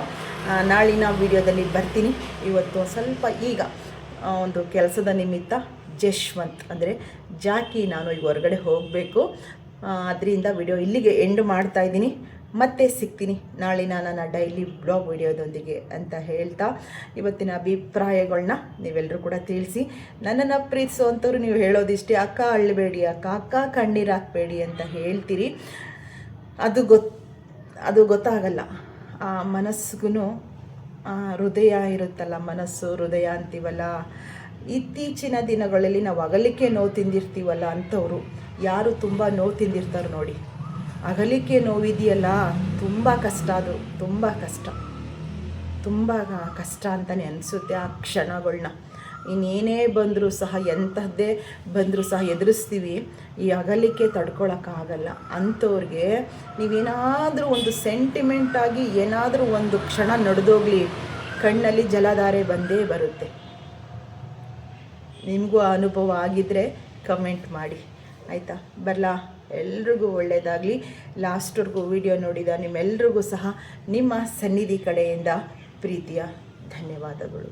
ನಾಳಿನ ವಿಡಿಯೋದಲ್ಲಿ ಬರ್ತೀನಿ. ಇವತ್ತು ಸ್ವಲ್ಪ ಈಗ ಒಂದು ಕೆಲಸದ ನಿಮಿತ್ತ ಜಶ್ವಂತ್ ಅಂದರೆ ಜಾಕಿ ನಾನು ಈಗ ಹೊರಗಡೆ ಹೋಗಬೇಕು. ಅದರಿಂದ ವಿಡಿಯೋ ಇಲ್ಲಿಗೆ ಎಂಡ್ ಮಾಡ್ತಾಯಿದ್ದೀನಿ. ಮತ್ತೆ ಸಿಗ್ತೀನಿ ನಾಳಿನ ನನ್ನ ಡೈಲಿ ಬ್ಲಾಗ್ ವಿಡಿಯೋದೊಂದಿಗೆ ಅಂತ ಹೇಳ್ತಾ ಇವತ್ತಿನ ಅಭಿಪ್ರಾಯಗಳನ್ನ ನೀವೆಲ್ಲರೂ ಕೂಡ ತಿಳಿಸಿ. ನನ್ನನ್ನು ಪ್ರೀತಿಸುವಂಥವ್ರು ನೀವು ಹೇಳೋದಿಷ್ಟೇ, ಅಕ್ಕ ಅಳ್ಳಬೇಡಿ, ಅಕ್ಕ ಕಣ್ಣೀರು ಹಾಕಬೇಡಿ ಅಂತ ಹೇಳ್ತೀರಿ. ಅದು ಗೊತ್ತಾಗಲ್ಲ. ಆ ಮನಸ್ಸಿಗೂ ಹೃದಯ ಇರುತ್ತಲ್ಲ, ಮನಸ್ಸು ಹೃದಯ ಅಂತೀವಲ್ಲ, ಇತ್ತೀಚಿನ ದಿನಗಳಲ್ಲಿ ನಾವು ಅಗಲಿಕೆ ನೋವು ತಿಂದಿರ್ತೀವಲ್ಲ ಅಂಥವ್ರು ಯಾರು ತುಂಬ ನೋವು ತಿಂದಿರ್ತಾರೆ ನೋಡಿ, ಅಗಲಿಕೆ ನೋವಿದೆಯಲ್ಲ ತುಂಬ ಕಷ್ಟ, ಅದು ತುಂಬ ಕಷ್ಟ ಅಂತಲೇ ಅನಿಸುತ್ತೆ ಆ ಕ್ಷಣಗಳನ್ನ. ಇನ್ನೇನೇ ಬಂದರೂ ಸಹ, ಎಂಥದ್ದೇ ಬಂದರೂ ಸಹ ಎದುರಿಸ್ತೀವಿ. ಈ ಅಗಲಿಕೆ ತಡ್ಕೊಳಕ್ಕಾಗಲ್ಲ. ಅಂಥವ್ರಿಗೆ ನೀವೇನಾದರೂ ಒಂದು ಸೆಂಟಿಮೆಂಟಾಗಿ ಏನಾದರೂ ಒಂದು ಕ್ಷಣ ನಡೆದೋಗ್ಲಿ, ಕಣ್ಣಲ್ಲಿ ಜಲಧಾರೆ ಬಂದೇ ಬರುತ್ತೆ. ನಿಮಗೂ ಆ ಅನುಭವ ಆಗಿದ್ದರೆ ಕಮೆಂಟ್ ಮಾಡಿ, ಆಯಿತಾ? ಬರಲಾ? ಎಲ್ರಿಗೂ ಒಳ್ಳೆಯದಾಗಲಿ. ಲಾಸ್ಟ್ವರೆಗೂ ವಿಡಿಯೋ ನೋಡಿದ ನಿಮ್ಮೆಲ್ರಿಗೂ ಸಹ ನಿಮ್ಮ ಸನ್ನಿಧಿ ಕಡೆಯಿಂದ ಪ್ರೀತಿಯ ಧನ್ಯವಾದಗಳು.